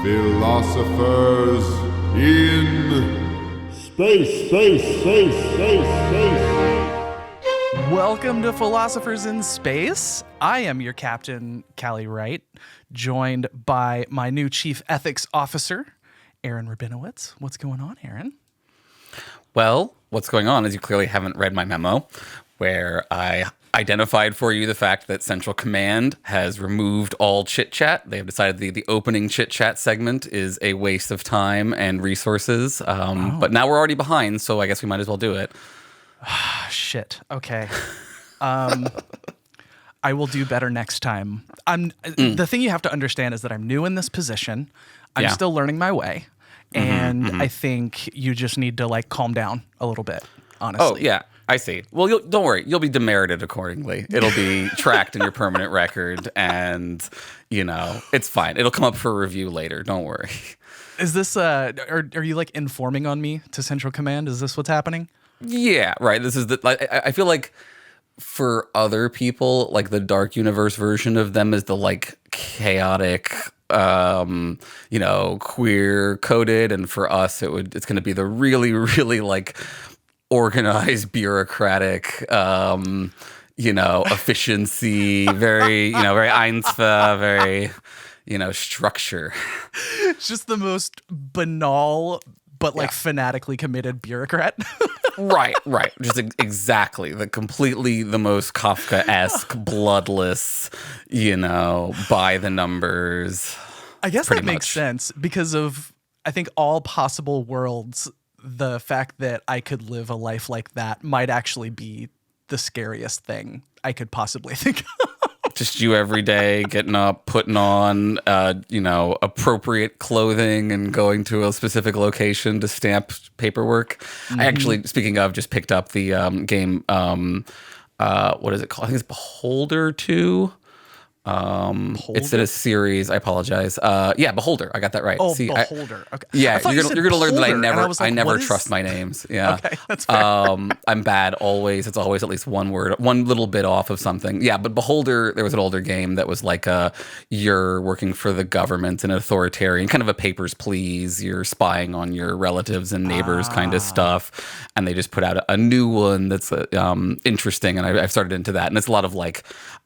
Philosophers in space. Welcome to Philosophers in Space. I am your captain, Callie Wright, joined by my new chief ethics officer, Aaron Rabinowitz. What's going on, Aaron? Well, what's going on is you clearly haven't read my memo, where I identified for you the fact that Central Command has removed all chit-chat. They have decided the opening chit-chat segment is a waste of time and resources. But now we're already behind, so I guess we might as well do it. Shit. Okay. I will do better next time. The thing you have to understand is that I'm new in this position. I'm still learning my way. And I think you just need to calm down a little bit, honestly. Oh, yeah. I see. Well, don't worry. You'll be demerited accordingly. It'll be tracked in your permanent record, and, it's fine. It'll come up for review later. Don't worry. Is this, are you, informing on me to Central Command? Is this what's happening? Yeah, right. This is I feel like for other people, the Dark Universe version of them is the, chaotic, queer coded, and for us, it's going to be the really, really, organized, bureaucratic, efficiency, very, very Einsfa, very, structure. It's just the most banal, but fanatically committed bureaucrat. Right. Just exactly. The most Kafka-esque, bloodless, by the numbers. I guess that makes sense because of, I think, all possible worlds. The fact that I could live a life like that might actually be the scariest thing I could possibly think of. Just you every day getting up, putting on, appropriate clothing and going to a specific location to stamp paperwork. I actually, speaking of, just picked up the game, what is it called? I think it's Beholder 2. It's in a series. I apologize. Beholder. I got that right. Oh, Beholder. Okay. Yeah, you're gonna learn that I never is... trust my names. Yeah. Okay, that's fair. I'm bad always. It's always at least one word, one little bit off of something. Yeah, but Beholder, there was an older game that was you're working for the government, an authoritarian, kind of a Papers, Please. You're spying on your relatives and neighbors kind of stuff. And they just put out a new one that's interesting, and I've started into that. And it's a lot of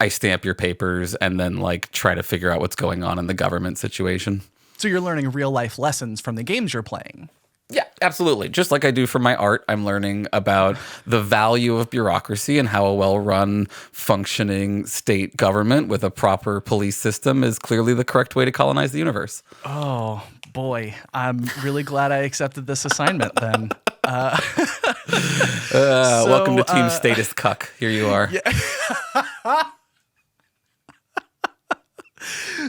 I stamp your papers and then try to figure out what's going on in the government situation. So you're learning real life lessons from the games you're playing. Yeah, absolutely. Just like I do for my art, I'm learning about the value of bureaucracy and how a well-run, functioning state government with a proper police system is clearly the correct way to colonize the universe. Oh, boy. I'm really glad I accepted this assignment then. Welcome to Team Statist Cuck. Here you are. Yeah.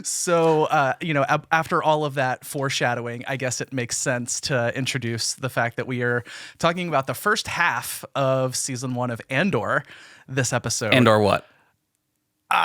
So, after all of that foreshadowing, I guess it makes sense to introduce the fact that we are talking about the first half of season 1 of Andor this episode. Andor what? I'm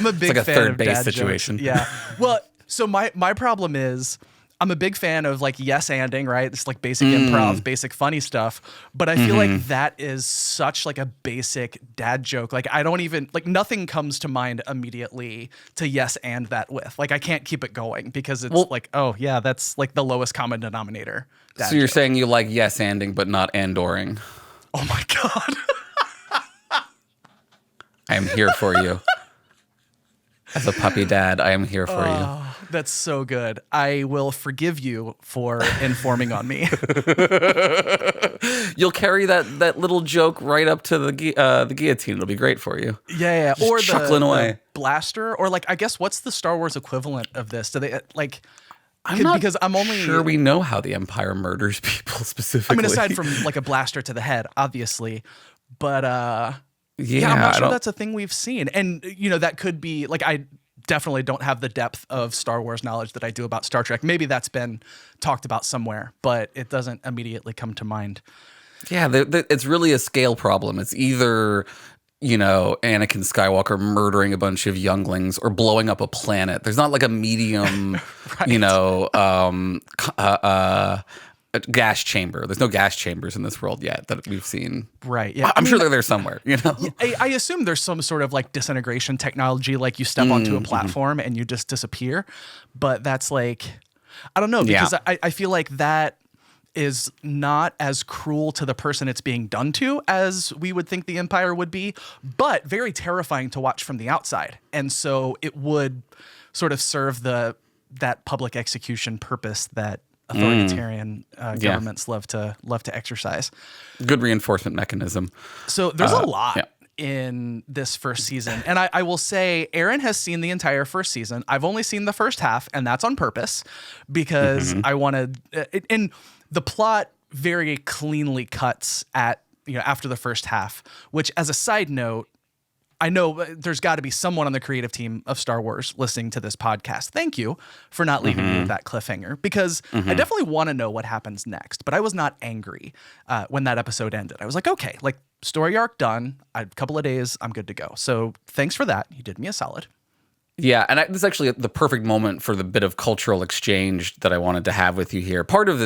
a big it's like a fan third of base dad situation. Jokes. Yeah. Well, so my problem is I'm a big fan of yes-anding, right? It's basic improv, basic funny stuff. But I feel like that is such a basic dad joke. I don't even nothing comes to mind immediately to yes and that with. I can't keep it going because it's oh yeah, that's the lowest common denominator. So you're saying you like yes-anding but not andoring. Oh my God. I am here for you. As a puppy dad, I am here for you. That's so good. I will forgive you for informing on me. You'll carry that little joke right up to the guillotine. It'll be great for you. Yeah. Just or chuckling away. The blaster, or I guess what's the Star Wars equivalent of this? Do they because I'm only sure we know how the Empire murders people specifically. I mean, aside from a blaster to the head, obviously, but yeah, I'm not sure that's a thing we've seen, and that could be I definitely don't have the depth of Star Wars knowledge that I do about Star Trek. Maybe that's been talked about somewhere, but it doesn't immediately come to mind. Yeah, it's really a scale problem. It's either Anakin Skywalker murdering a bunch of younglings or blowing up a planet. There's not a medium, right. a gas chamber. There's no gas chambers in this world yet that we've seen. Right. Yeah. I'm sure they're there somewhere, you know? I assume there's some sort of like disintegration technology, like you step onto a platform and you just disappear. But that's like, I don't know, because I feel like that is not as cruel to the person it's being done to as we would think the Empire would be, but very terrifying to watch from the outside. And so it would sort of serve that public execution purpose that authoritarian governments love to exercise. Good reinforcement mechanism. So there's a lot in this first season. And I will say Aaron has seen the entire first season. I've only seen the first half, and that's on purpose because I wanted and the plot very cleanly cuts at, after the first half, which as a side note, I know there's got to be someone on the creative team of Star Wars listening to this podcast. Thank you for not leaving me with that cliffhanger, because I definitely want to know what happens next. But I was not angry when that episode ended. I was like, okay, like story arc done. A couple of days, I'm good to go. So thanks for that. You did me a solid. Yeah, and this is actually the perfect moment for the bit of cultural exchange that I wanted to have with you here. Part of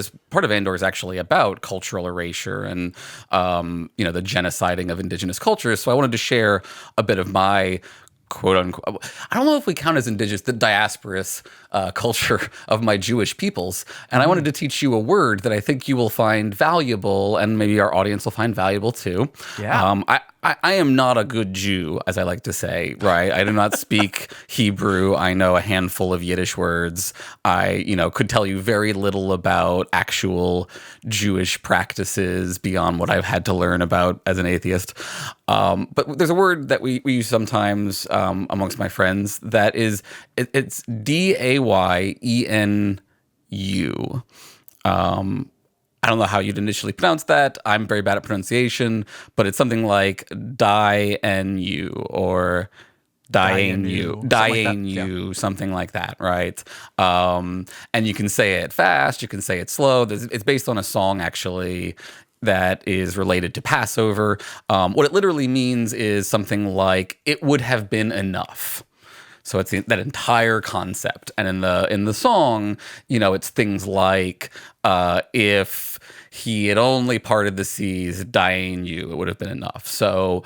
Andor is actually about cultural erasure and the genociding of indigenous cultures. So I wanted to share a bit of my quote unquote, I don't know if we count as indigenous, the diasporous culture of my Jewish peoples. And I wanted to teach you a word that I think you will find valuable, and maybe our audience will find valuable too. Yeah. I am not a good Jew, as I like to say, right? I do not speak Hebrew. I know a handful of Yiddish words. I, could tell you very little about actual Jewish practices beyond what I've had to learn about as an atheist. But there's a word that we use sometimes amongst my friends that is, it's Dayenu. I don't know how you'd initially pronounce that. I'm very bad at pronunciation, but it's something like Dayenu or Dayenu, something like that, right? And you can say it fast, you can say it slow. It's based on a song, actually, that is related to Passover. What it literally means is something like, it would have been enough. So it's that entire concept. And in the song, it's things like, if he had only parted the seas, Dayenu, it would have been enough. So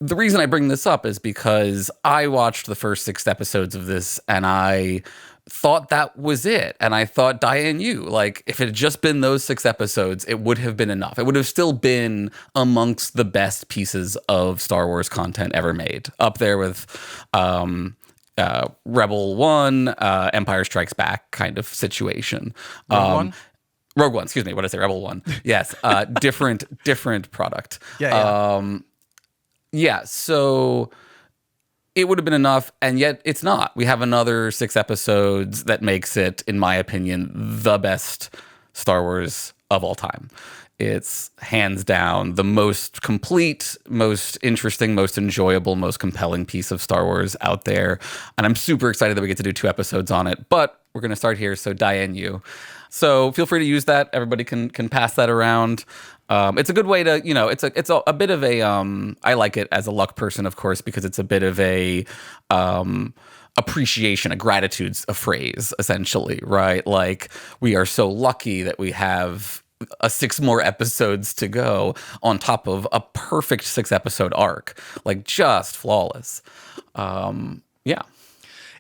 the reason I bring this up is because I watched the first 6 episodes of this and I thought that was it. And I thought Dayenu, like if it had just been those 6 episodes, it would have been enough. It would have still been amongst the best pieces of Star Wars content ever made. Up there with Rebel One, Empire Strikes Back kind of situation. Rogue One, excuse me. What did I say? Rebel One. Yes. Different product. Yeah. So it would have been enough, and yet it's not. We have another 6 episodes that makes it, in my opinion, the best Star Wars of all time. It's hands down the most complete, most interesting, most enjoyable, most compelling piece of Star Wars out there. And I'm super excited that we get to do 2 episodes on it. But we're going to start here. So Dayenu. So feel free to use that. Everybody can pass that around. It's a good way to, it's a bit of a, I like it as a luck person, of course, because it's a bit of a appreciation, a gratitude, a phrase, essentially, right? Like, we are so lucky that we have 6 more episodes to go on top of a perfect 6-episode arc, like just flawless. Yeah.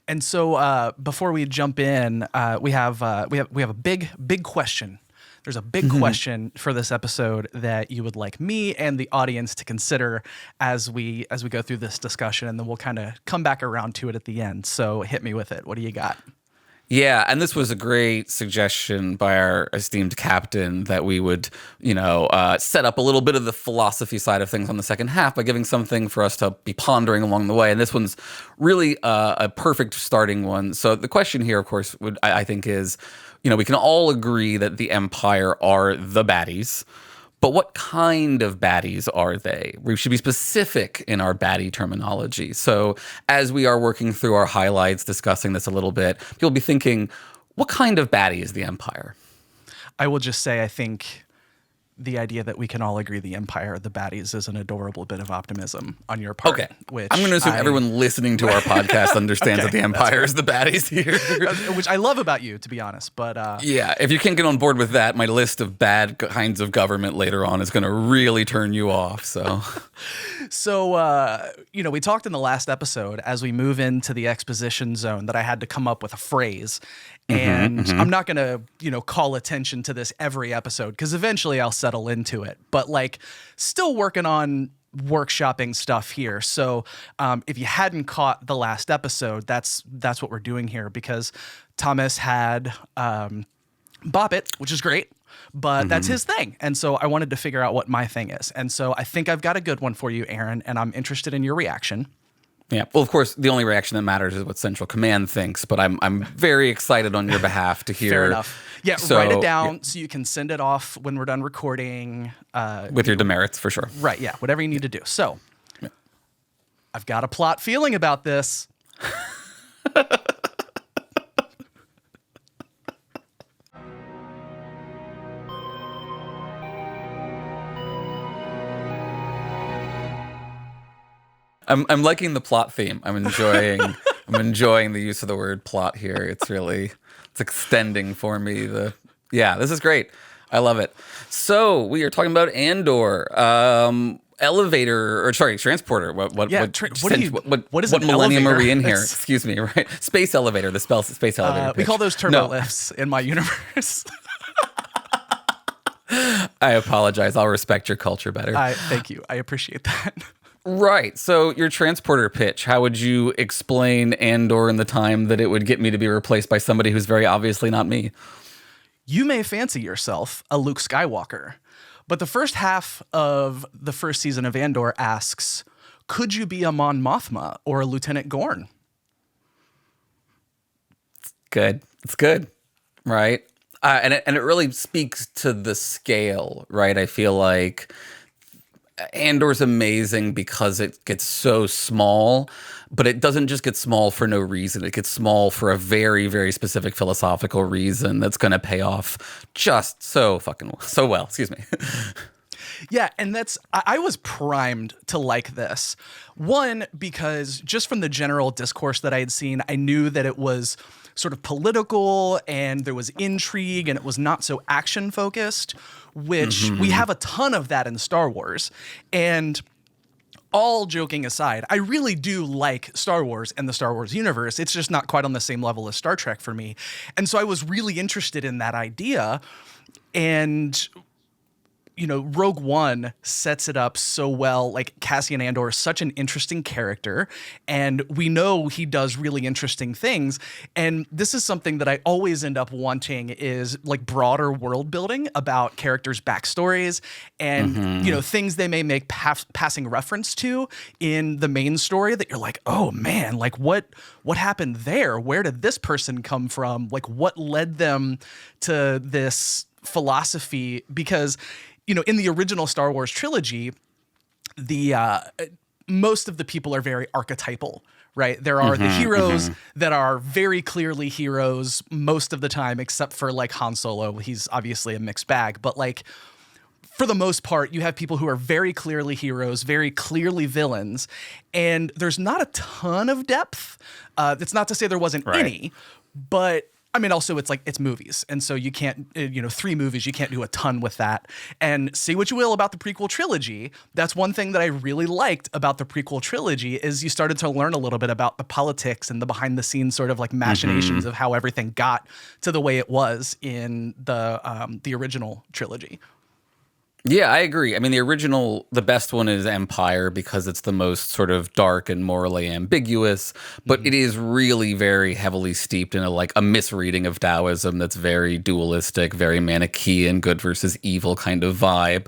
And so before we jump in, we have a big question. There's a big question for this episode that you would like me and the audience to consider as we go through this discussion, and then we'll kind of come back around to it at the end. So hit me with it. What do you got? Yeah, and this was a great suggestion by our esteemed captain that we would, set up a little bit of the philosophy side of things on the second half by giving something for us to be pondering along the way. And this one's really a perfect starting one. So the question here, of course, I think is, we can all agree that the Empire are the baddies. But what kind of baddies are they? We should be specific in our baddie terminology. So as we are working through our highlights, discussing this a little bit, you'll be thinking, what kind of baddie is the Empire? I will just say, I think the idea that we can all agree the Empire, the baddies, is an adorable bit of optimism on your part. Okay. Which I'm going to assume everyone listening to our podcast understands that the Empire is the baddies here. Which I love about you, to be honest. But yeah, if you can't get on board with that, my list of bad kinds of government later on is going to really turn you off. So, we talked in the last episode as we move into the exposition zone that I had to come up with a phrase. And I'm not going to, call attention to this every episode because eventually I'll settle into it. But still working on workshopping stuff here. So if you hadn't caught the last episode, that's what we're doing here because Thomas had Bop It, which is great, but that's his thing. And so I wanted to figure out what my thing is. And so I think I've got a good one for you, Aaron, and I'm interested in your reaction. Yeah. Well, of course, the only reaction that matters is what Central Command thinks, but I'm very excited on your behalf to hear. Fair enough. Yeah, write it down so you can send it off when we're done recording. With your demerits, for sure. Right, yeah, whatever you need to do. So, I've got a plot feeling about this. I'm liking the plot theme. I'm enjoying the use of the word plot here. It's extending for me. This is great. I love it. So we are talking about Andor. Transporter. What millennium are we in here? Excuse me, right? Space elevator, the space elevator. We call those turbo lifts in my universe. I apologize. I'll respect your culture better. Thank you. I appreciate that. Right. So your transporter pitch, how would you explain Andor in the time that it would get me to be replaced by somebody who's very obviously not me? You may fancy yourself a Luke Skywalker, but the first half of the first season of Andor asks, could you be a Mon Mothma or a Lieutenant Gorn? It's good. Right. And it really speaks to the scale, right? I feel like Andor's amazing because it gets so small, but it doesn't just get small for no reason. It gets small for a very, very specific philosophical reason that's going to pay off just so well. Excuse me. Yeah, and I was primed to like this. One, because just from the general discourse that I had seen, I knew that it was sort of political and there was intrigue and it was not so action focused, which we have a ton of that in Star Wars. And all joking aside, I really do like Star Wars and the Star Wars universe. It's just not quite on the same level as Star Trek for me. And so I was really interested in that idea. And Rogue One sets it up so well. Like, Cassian Andor is such an interesting character, and we know he does really interesting things. And this is something that I always end up wanting is like broader world building about characters' backstories and, things they may make passing reference to in the main story that you're like, oh man, like what happened there? Where did this person come from? Like, what led them to this philosophy? Because in the original Star Wars trilogy, most of the people are very archetypal, right? There are the heroes that are very clearly heroes most of the time, except for like Han Solo. He's obviously a mixed bag, but like for the most part, you have people who are very clearly heroes, very clearly villains, and there's not a ton of depth. That's not to say there wasn't any, but I mean, also it's movies. And so you can't, 3 movies, you can't do a ton with that. And say what you will about the prequel trilogy. That's one thing that I really liked about the prequel trilogy is you started to learn a little bit about the politics and the behind the scenes sort of like machinations of how everything got to the way it was in the original trilogy. Yeah, I agree. I mean, the best one is Empire because it's the most sort of dark and morally ambiguous, but it is really very heavily steeped in a misreading of Taoism that's very dualistic, very Manichaean, good versus evil kind of vibe.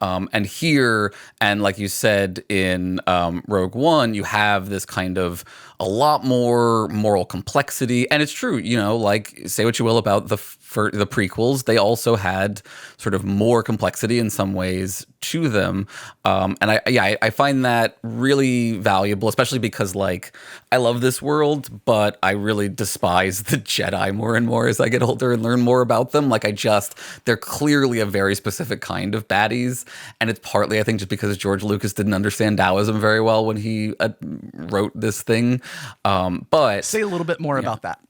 And here, and like you said in Rogue One, you have this kind of a lot more moral complexity. And it's true, like say what you will about the prequels, they also had sort of more complexity in some ways to them. And I find that really valuable, especially because like I love this world, but I really despise the Jedi more and more as I get older and learn more about them. Like they're clearly a very specific kind of baddies. And it's partly, I think, just because George Lucas didn't understand Taoism very well when he wrote this thing. But say a little bit more about that.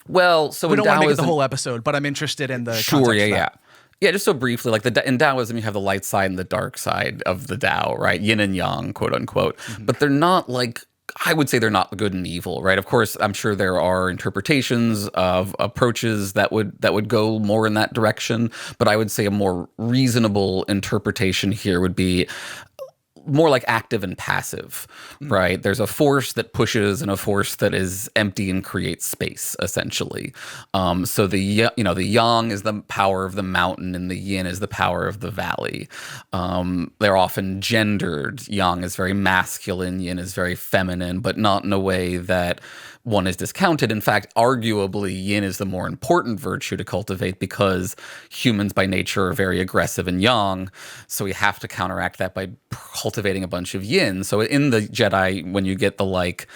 Well, so we don't want to make it the Taoism, whole episode, but I'm interested in the sure, context of yeah. that. Yeah, just so briefly, like in Taoism, you have the light side and the dark side of the Tao, right? Yin and yang, quote unquote. But they're not like, I would say they're not good and evil, right? Of course, I'm sure there are interpretations of approaches that would go more in that direction. But I would say a more reasonable interpretation here would be more like active and passive, right? There's a force that pushes and a force that is empty and creates space, essentially. So the yang is the power of the mountain and the yin is the power of the valley. They're often gendered. Yang is very masculine, yin is very feminine, but not in a way that one is discounted. In fact, arguably, yin is the more important virtue to cultivate because humans by nature are very aggressive and yang. So we have to counteract that by cultivating a bunch of yin. So in the Jedi, when you get the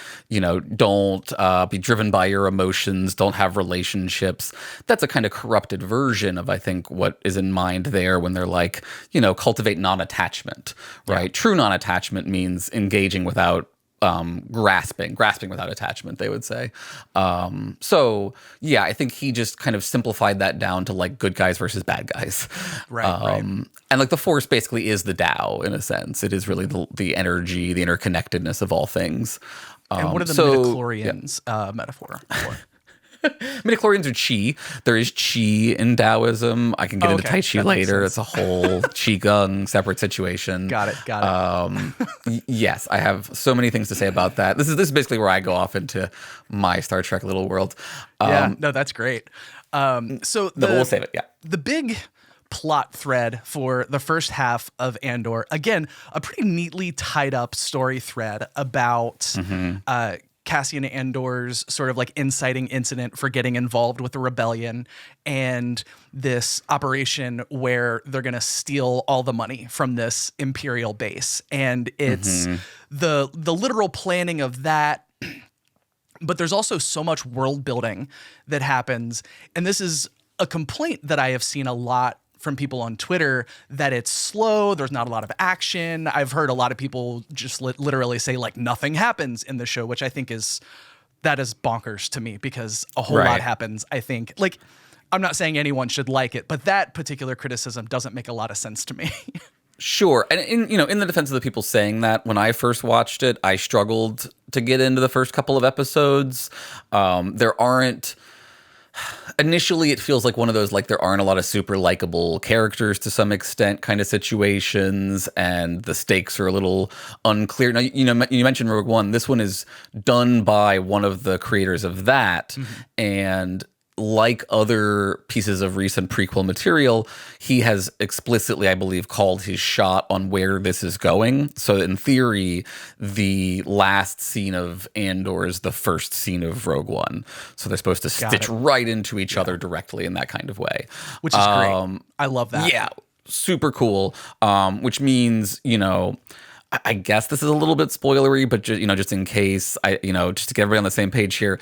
don't be driven by your emotions, don't have relationships, that's a kind of corrupted version of, I think, what is in mind there when they're like, cultivate non-attachment, right? Yeah. True non-attachment means engaging without grasping without attachment, they would say. So yeah, I think he just kind of simplified that down to like good guys versus bad guys. Right. And like the Force basically is the Tao in a sense. It is really the energy, the interconnectedness of all things. And what are the midichlorians metaphor for? Midichlorians are chi. There is chi in Taoism. I can get into Tai Chi later. It's a whole Qigong separate situation. Got it. Yes, I have so many things to say about that. This is basically where I go off into my Star Trek little world. No, that's great. So we'll save it. Yeah, the big plot thread for the first half of Andor, again, a pretty neatly tied up story thread about Cassian Andor's sort of like inciting incident for getting involved with the rebellion and this operation where they're going to steal all the money from this Imperial base. And it's the literal planning of that. But there's also so much world building that happens. And this is a complaint that I have seen a lot from people on Twitter, that it's slow, there's not a lot of action. I've heard a lot of people just literally say like nothing happens in the show, which I think is bonkers to me because a whole lot happens. I think, like, I'm not saying anyone should like it, but that particular criticism doesn't make a lot of sense to me. Sure. And in the defense of the people saying that, when I first watched it, I struggled to get into the first couple of episodes. Initially, it feels like one of those, like, there aren't a lot of super likable characters to some extent kind of situations, and the stakes are a little unclear. Now, you mentioned Rogue One. This one is done by one of the creators of that, and like other pieces of recent prequel material, he has explicitly, I believe, called his shot on where this is going. So in theory, the last scene of Andor is the first scene of Rogue One. So they're supposed to stitch right into each other directly in that kind of way. Which is great. I love that. Yeah, super cool. Which means, I guess this is a little bit spoilery, but just in case, just to get everybody on the same page here,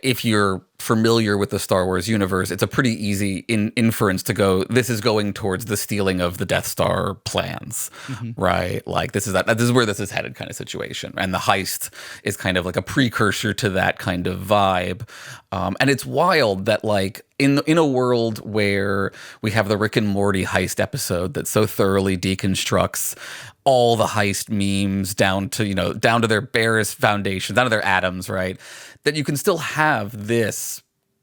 if you're familiar with the Star Wars universe, it's a pretty easy inference to go, this is going towards the stealing of the Death Star plans, right? Like this is where this is headed kind of situation. And the heist is kind of like a precursor to that kind of vibe. And it's wild that, like, in a world where we have the Rick and Morty heist episode that so thoroughly deconstructs all the heist memes down to their barest foundation, down to their atoms, right? That you can still have this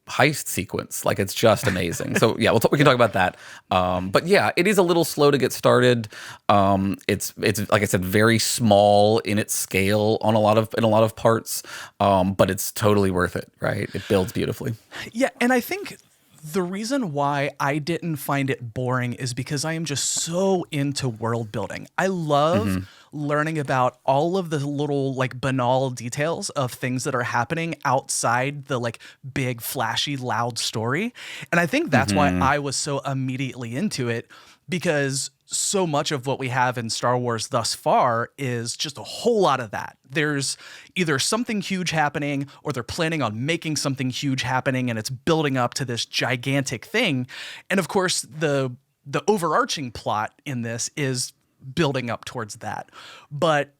heist sequence. Like, it's just amazing. So yeah, we can talk about that. But yeah, it is a little slow to get started. It's like I said, very small in its scale in a lot of parts. But it's totally worth it, right? It builds beautifully. Yeah, and I think The reason why I didn't find it boring is because I am just so into world building. I love learning about all of the little like banal details of things that are happening outside the like big, flashy, loud story. And I think that's why I was so immediately into it, because so much of what we have in Star Wars thus far is just a whole lot of that. There's either something huge happening, or they're planning on making something huge happening, and it's building up to this gigantic thing. And of course, the overarching plot in this is building up towards that. But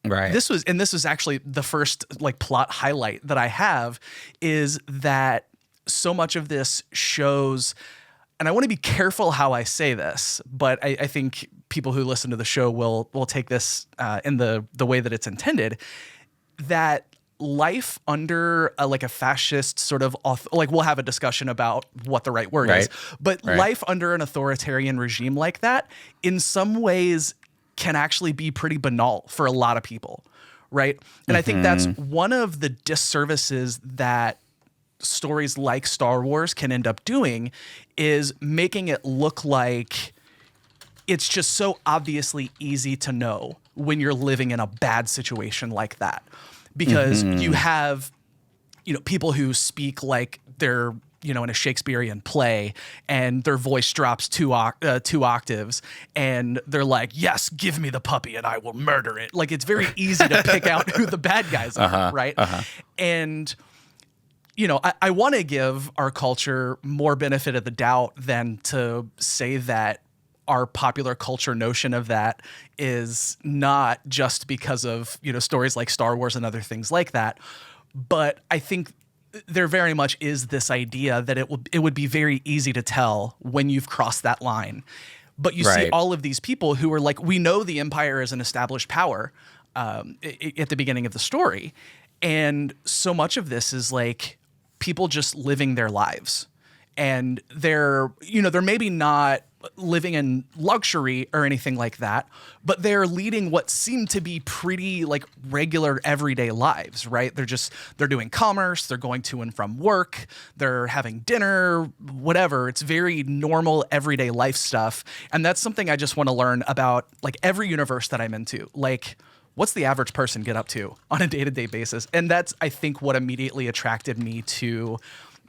Right. this was actually the first like plot highlight that I have, is that so much of this shows, and I want to be careful how I say this, but I think people who listen to the show will take this in the way that it's intended, that life under a fascist sort of like, we'll have a discussion about what the right word is, but life under an authoritarian regime like that in some ways can actually be pretty banal for a lot of people, right? And I think that's one of the disservices that stories like Star Wars can end up doing, is making it look like it's just so obviously easy to know when you're living in a bad situation like that. Because you have, people who speak like they're, in a Shakespearean play, and their voice drops two octaves, and they're like, "Yes, give me the puppy and I will murder it." Like, it's very easy to pick out who the bad guys are, right? And I want to give our culture more benefit of the doubt than to say that our popular culture notion of that is not just because of, stories like Star Wars and other things like that. But I think there very much is this idea that it would be very easy to tell when you've crossed that line. But you see all of these people who are like, we know the Empire is an established power at the beginning of the story. And so much of this is like people just living their lives. And they're maybe not living in luxury or anything like that, but they're leading what seem to be pretty like regular everyday lives, right? They're doing commerce, they're going to and from work, they're having dinner, whatever. It's very normal everyday life stuff. And that's something I just want to learn about, like every universe that I'm into. Like, what's the average person get up to on a day-to-day basis? And that's, I think, what immediately attracted me to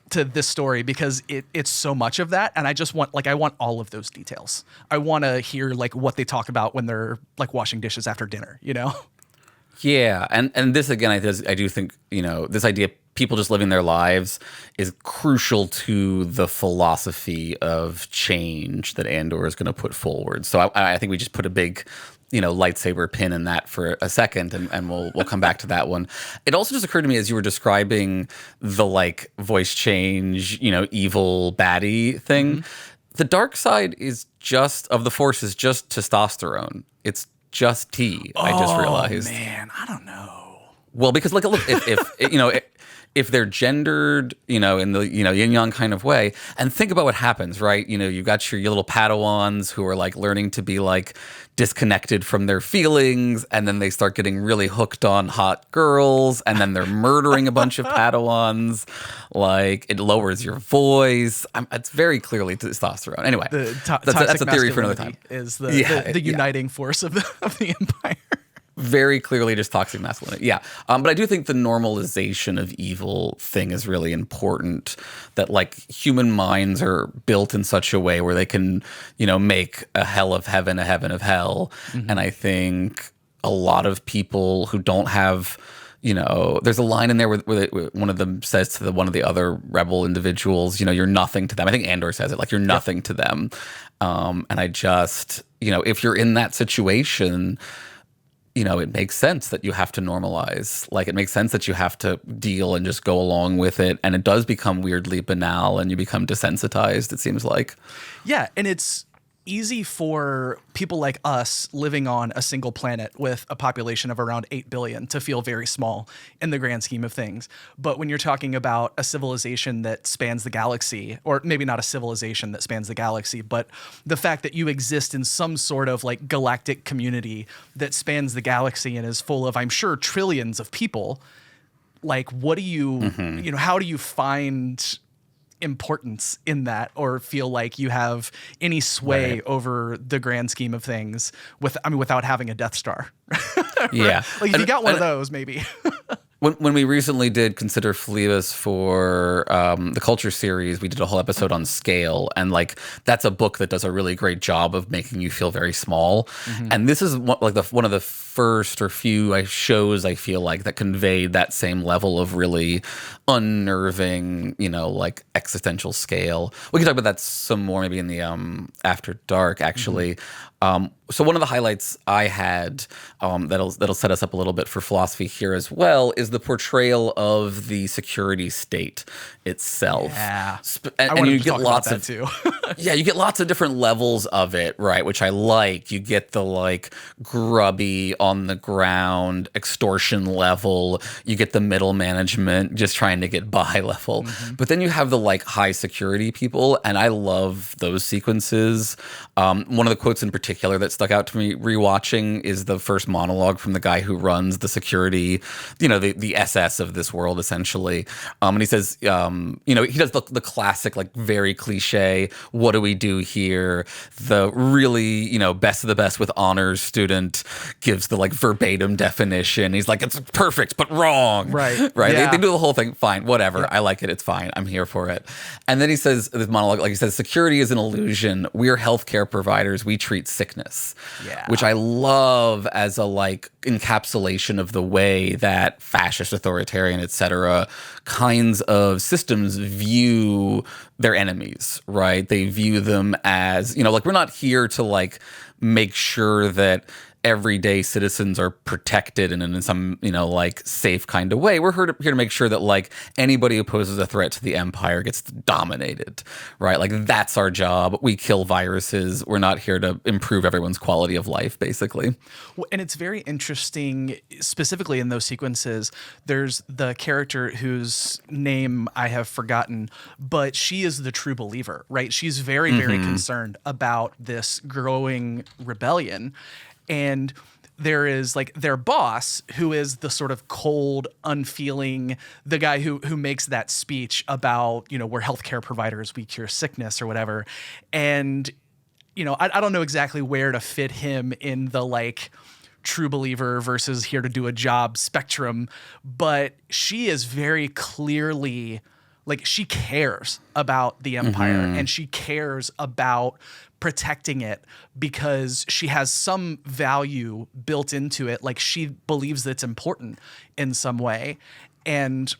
this story, because it's so much of that. And I just want, I want all of those details. I want to hear like what they talk about when they're like washing dishes after dinner, Yeah. And this, again, I do think, this idea, people just living their lives, is crucial to the philosophy of change that Andor is going to put forward. So I think we just put a big, lightsaber pin in that for a second, and we'll come back to that one. It also just occurred to me as you were describing the like voice change, evil baddie thing. The dark side of the Force is just testosterone. It's just tea. I just realized. Oh man, I don't know. Well, because look, if they're gendered, in the yin yang kind of way, and think about what happens, right? You've got your little Padawans who are like learning to be like disconnected from their feelings, and then they start getting really hooked on hot girls, and then they're murdering a bunch of Padawans. Like, it lowers your voice. It's very clearly testosterone. Anyway, that's a theory for another time. Is the uniting force of the Empire. Very clearly just toxic masculinity. Yeah. But I do think the normalization of evil thing is really important, that like human minds are built in such a way where they can, make a hell of heaven, a heaven of hell. And I think a lot of people who don't have, there's a line in there where one of them says to one of the other rebel individuals, you're nothing to them. I think Andor says it, like, you're nothing to them. And I just, if you're in that situation, it makes sense that you have to normalize. Like, it makes sense that you have to deal and just go along with it. And it does become weirdly banal, and you become desensitized, it seems like. Yeah, and it's easy for people like us living on a single planet with a population of around 8 billion to feel very small in the grand scheme of things. But when you're talking about a civilization that spans the galaxy, or maybe not a civilization that spans the galaxy, but the fact that you exist in some sort of like galactic community that spans the galaxy and is full of, I'm sure, trillions of people, like, what do you, how do you find importance in that or feel like you have any sway over the grand scheme of things without having a Death Star. Yeah. Like if you got one of those, maybe. When we recently did Consider Phlebas for the Culture series, we did a whole episode on scale, and like that's a book that does a really great job of making you feel very small. Mm-hmm. And this is one of the first or few shows I feel like that conveyed that same level of really unnerving, like existential scale. We can talk about that some more maybe in the After Dark, actually. Mm-hmm. So one of the highlights I had that'll set us up a little bit for philosophy here as well is the portrayal of the security state itself. Yeah, and you get lots of too. Yeah, you get lots of different levels of it, right? Which I like. You get the like grubby on the ground extortion level. You get the middle management just trying to get by level. Mm-hmm. But then you have the like high security people, and I love those sequences. One of the quotes in particular that stuck out to me rewatching is the first monologue from the guy who runs the security, the SS of this world essentially. And he says, he does the classic, like very cliche, what do we do here? The really, best of the best with honors student gives the like verbatim definition. He's like, it's perfect, but wrong. Right. Yeah. They do the whole thing. Fine, whatever. Yeah. I like it. It's fine. I'm here for it. And then he says, this monologue, like he says, security is an illusion. We're healthcare providers. We treat sickness. Yeah. Which I love as a like encapsulation of the way that fascist, authoritarian, etc. kinds of systems view their enemies, right? They view them as, like we're not here to like make sure that everyday citizens are protected and in some, like safe kind of way. We're here to make sure that like anybody who poses a threat to the empire gets dominated, right? Like that's our job. We kill viruses. We're not here to improve everyone's quality of life, basically. Well, and it's very interesting, specifically in those sequences, there's the character whose name I have forgotten, but she is the true believer, right? She's very, very concerned about this growing rebellion. And there is like their boss, who is the sort of cold, unfeeling, the guy who makes that speech about, we're healthcare providers, we cure sickness or whatever. And, I don't know exactly where to fit him in the like true believer versus here to do a job spectrum, but she is very clearly like she cares about the empire and she cares about protecting it because she has some value built into it. Like she believes that it's important in some way. And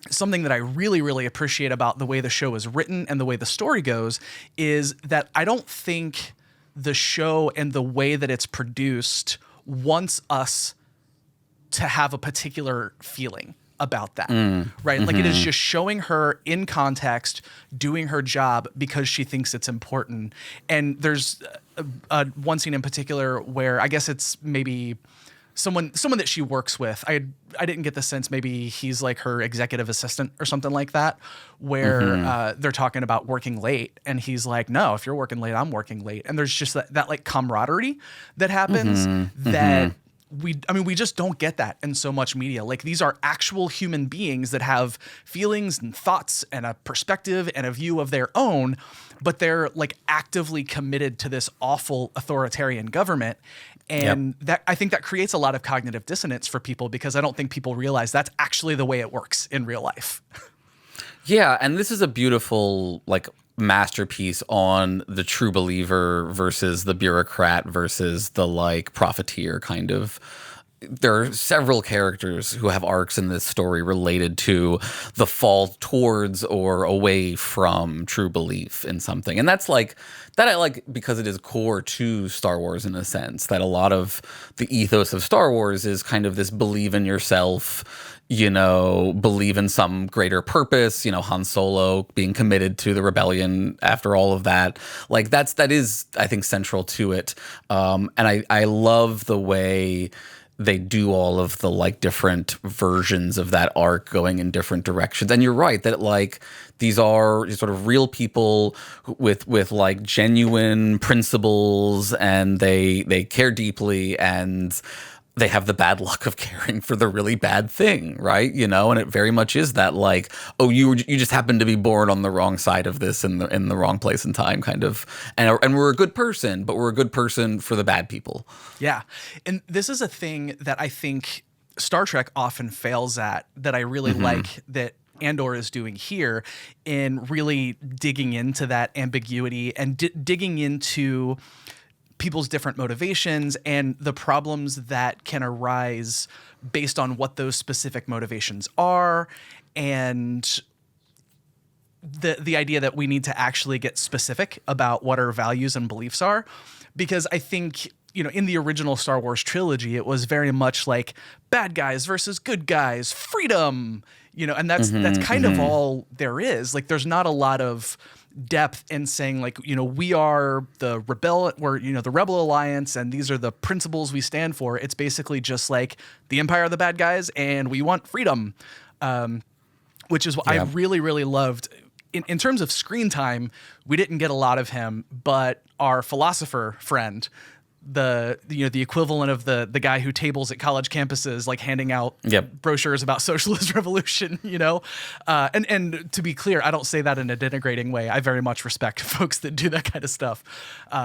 something that I really, really appreciate about the way the show is written and the way the story goes is that I don't think the show and the way that it's produced wants us to have a particular feeling about that, right? Like it is just showing her in context, doing her job because she thinks it's important. And there's one scene in particular where I guess it's maybe someone that she works with. I didn't get the sense maybe he's like her executive assistant or something like that, where they're talking about working late, and he's like, "No, if you're working late, I'm working late." And there's just that like camaraderie that happens that. We just don't get that in so much media. Like these are actual human beings that have feelings and thoughts and a perspective and a view of their own, but they're like actively committed to this awful authoritarian government. And that I think that creates a lot of cognitive dissonance for people because I don't think people realize that's actually the way it works in real life. Yeah, and this is a beautiful like masterpiece on the true believer versus the bureaucrat versus the like profiteer kind of. There are several characters who have arcs in this story related to the fall towards or away from true belief in something. And that's like, that I like because it is core to Star Wars in a sense, that a lot of the ethos of Star Wars is kind of this believe in yourself, believe in some greater purpose, Han Solo being committed to the rebellion after all of that. Like that is, I think, central to it. And I love the way they do all of the like different versions of that arc going in different directions. And you're right that like these are sort of real people with like genuine principles, and they care deeply, and they have the bad luck of caring for the really bad thing, right? You know, and it very much is that like, oh, you just happen to be born on the wrong side of this in the wrong place and time, kind of, and we're a good person, but we're a good person for the bad people. Yeah, and this is a thing that I think Star Trek often fails at, that I really like that Andor is doing here, in really digging into that ambiguity and digging into people's different motivations and the problems that can arise based on what those specific motivations are, and the idea that we need to actually get specific about what our values and beliefs are. Because I think, you know, in the original Star Wars trilogy, it was very much like bad guys versus good guys, freedom, you know, and that's kind of all there is. Like, there's not a lot of depth in saying, like, you know, we are the Rebel Alliance, and these are the principles we stand for. It's basically just like the Empire are the bad guys and we want freedom, which is what I really, really loved. In terms of screen time, we didn't get a lot of him, but our philosopher friend, the equivalent of the guy who tables at college campuses, like handing out brochures about socialist revolution, you know, and to be clear, I don't say that in a denigrating way. I very much respect folks that do that kind of stuff,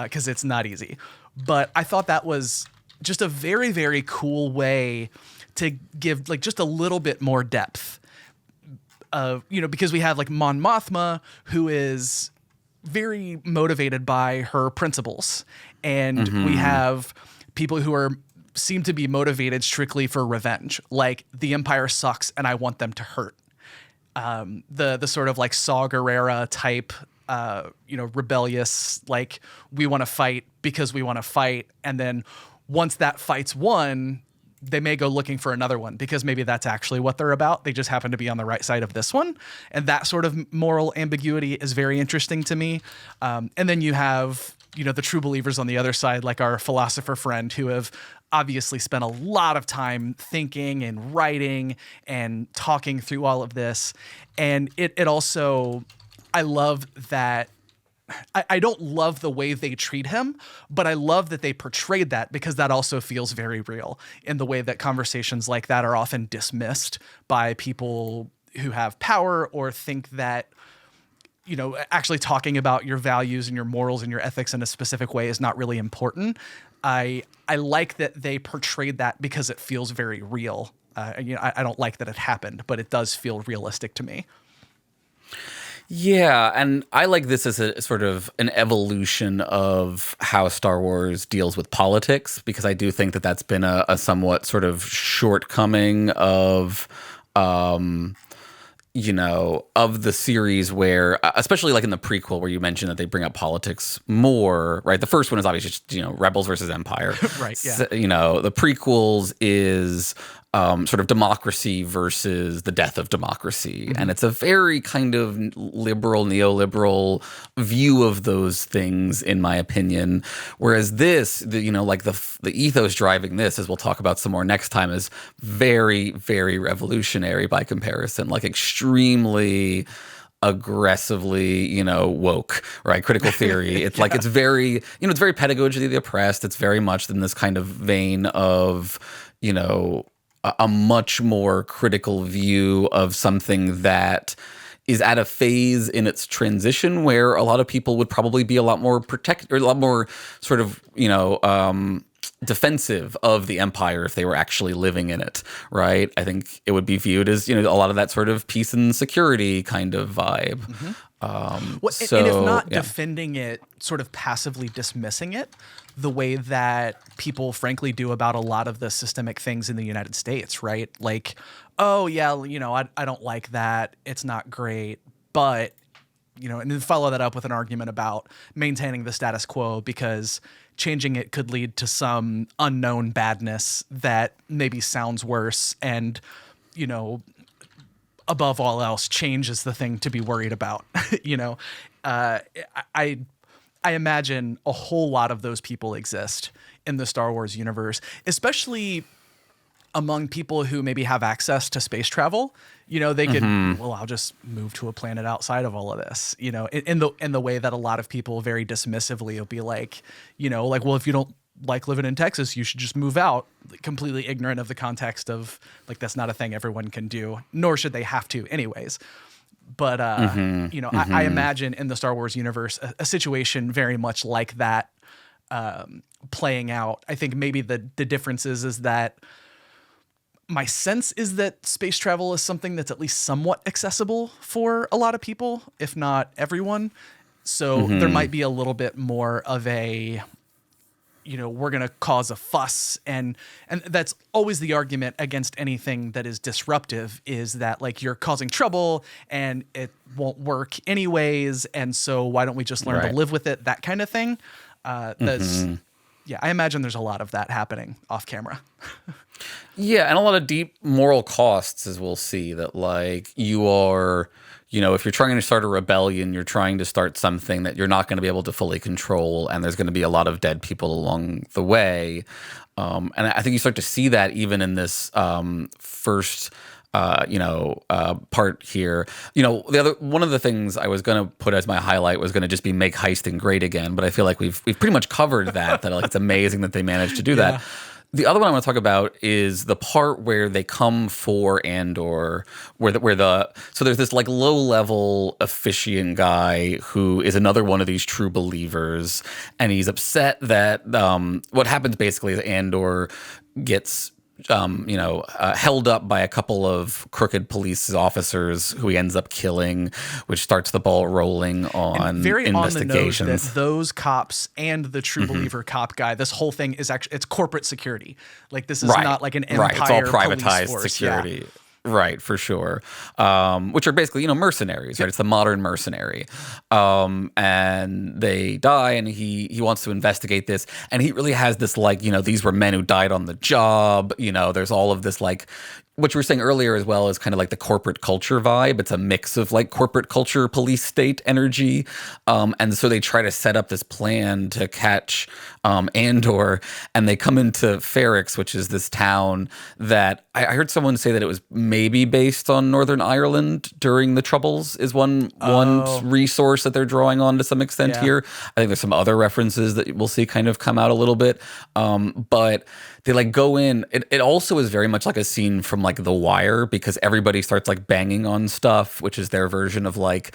because it's not easy. But I thought that was just a very, very cool way to give like just a little bit more depth. You know, because we have like Mon Mothma, who is very motivated by her principles, and we have people who seem to be motivated strictly for revenge, like the Empire sucks and I want them to hurt. The sort of like Saw Gerrera type, you know, rebellious, like we want to fight because we want to fight, and then once that fight's won, they may go looking for another one because maybe that's actually what they're about. They just happen to be on the right side of this one. And that sort of moral ambiguity is very interesting to me. And then you have, you know, the true believers on the other side, like our philosopher friend, who have obviously spent a lot of time thinking and writing and talking through all of this. And it also, I love that. I don't love the way they treat him, but I love that they portrayed that, because that also feels very real in the way that conversations like that are often dismissed by people who have power or think that, you know, actually talking about your values and your morals and your ethics in a specific way is not really important. I like that they portrayed that because it feels very real. You know, I don't like that it happened, but it does feel realistic to me. Yeah, and I like this as a sort of an evolution of how Star Wars deals with politics, because I do think that that's been a somewhat sort of shortcoming of, you know, of the series, where, especially like in the prequel where you mentioned that they bring up politics more, right? The first one is obviously just, you know, rebels versus empire. Right, yeah. So, you know, the prequels is sort of democracy versus the death of democracy. And it's a very kind of liberal, neoliberal view of those things, in my opinion. Whereas this, you know, like the ethos driving this, as we'll talk about some more next time, is very, very revolutionary by comparison, like extremely aggressively, you know, woke, right? Critical theory. It's like, it's very, you know, it's very pedagogy of the oppressed. It's very much in this kind of vein of, you know, a much more critical view of something that is at a phase in its transition where a lot of people would probably be a lot more a lot more sort of, you know, defensive of the empire if they were actually living in it, right? I think it would be viewed as, you know, a lot of that sort of peace and security kind of vibe. And if not defending it, sort of passively dismissing it, the way that people frankly do about a lot of the systemic things in the United States, right? Like, oh yeah, you know, I don't like that. It's not great, but, you know, and then follow that up with an argument about maintaining the status quo because changing it could lead to some unknown badness that maybe sounds worse. And, you know, above all else, change is the thing to be worried about. You know, I imagine a whole lot of those people exist in the Star Wars universe, especially among people who maybe have access to space travel. You know, they could, well, I'll just move to a planet outside of all of this, you know, in the way that a lot of people very dismissively will be like, you know, like, well, if you don't like living in Texas, you should just move out, completely ignorant of the context of like that's not a thing everyone can do, nor should they have to anyways. But I imagine in the Star Wars universe a situation very much like that playing out. I think maybe the difference is that my sense is that space travel is something that's at least somewhat accessible for a lot of people, if not everyone. So there might be a little bit more of a, we're going to cause a fuss. And that's always the argument against anything that is disruptive, is that like you're causing trouble and it won't work anyways. And so why don't we just learn to live with it? That kind of thing. Yeah, I imagine there's a lot of that happening off camera. Yeah, and a lot of deep moral costs, as we'll see, that like you are, if you're trying to start a rebellion, you're trying to start something that you're not going to be able to fully control, and there's going to be a lot of dead people along the way. And I think you start to see that even in this first part here. One of the things I was going to put as my highlight was going to just be make heisting great again, but I feel like we've pretty much covered that like it's amazing that they managed to do that. The other one I want to talk about is the part where they come for Andor, so there's this like low-level officiant guy who is another one of these true believers, and he's upset that what happens basically is Andor gets held up by a couple of crooked police officers who he ends up killing, which starts the ball rolling on investigations. On the nose that those cops and the true believer cop guy, this whole thing is actually, it's corporate security. Like this is not like an empire. It's all privatized police force. security. Yeah. Right, for sure. Which are basically, mercenaries, right? It's the modern mercenary. And they die, and he wants to investigate this. And he really has this, like, these were men who died on the job. There's all of this, like, what you were saying earlier as well is kind of like the corporate culture vibe. It's a mix of like corporate culture, police state energy. And so they try to set up this plan to catch Andor, and they come into Ferrix, which is this town that I heard someone say that it was maybe based on Northern Ireland during the Troubles is one resource that they're drawing on to some extent here. I think there's some other references that we'll see kind of come out a little bit. But they like go in. It also is very much like a scene from like The Wire, because everybody starts like banging on stuff, which is their version of like,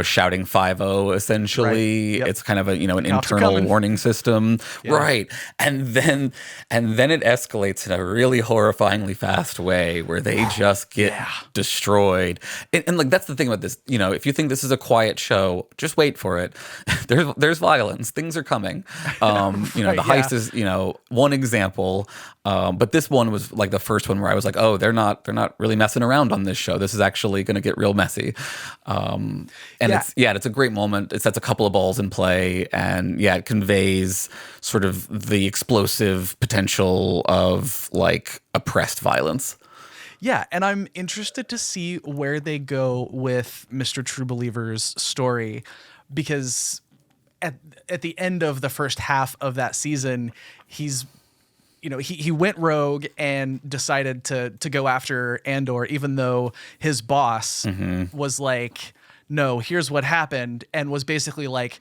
shouting 5-0 essentially. Right. Yep. It's kind of a, an internal warning system. Yeah. Right. And then it escalates in a really horrifyingly fast way where they just get destroyed. And like, that's the thing about this, if you think this is a quiet show, just wait for it. There's violence. Things are coming. The heist is, one example. But this one was like the first one where I was like, oh, they're not really messing around on this show. This is actually going to get real messy. It's a great moment. It sets a couple of balls in play, and it conveys sort of the explosive potential of like oppressed violence. Yeah, and I'm interested to see where they go with Mr. True Believer's story, because at the end of the first half of that season, he's he went rogue and decided to go after Andor, even though his boss was like, no, here's what happened, and was basically like,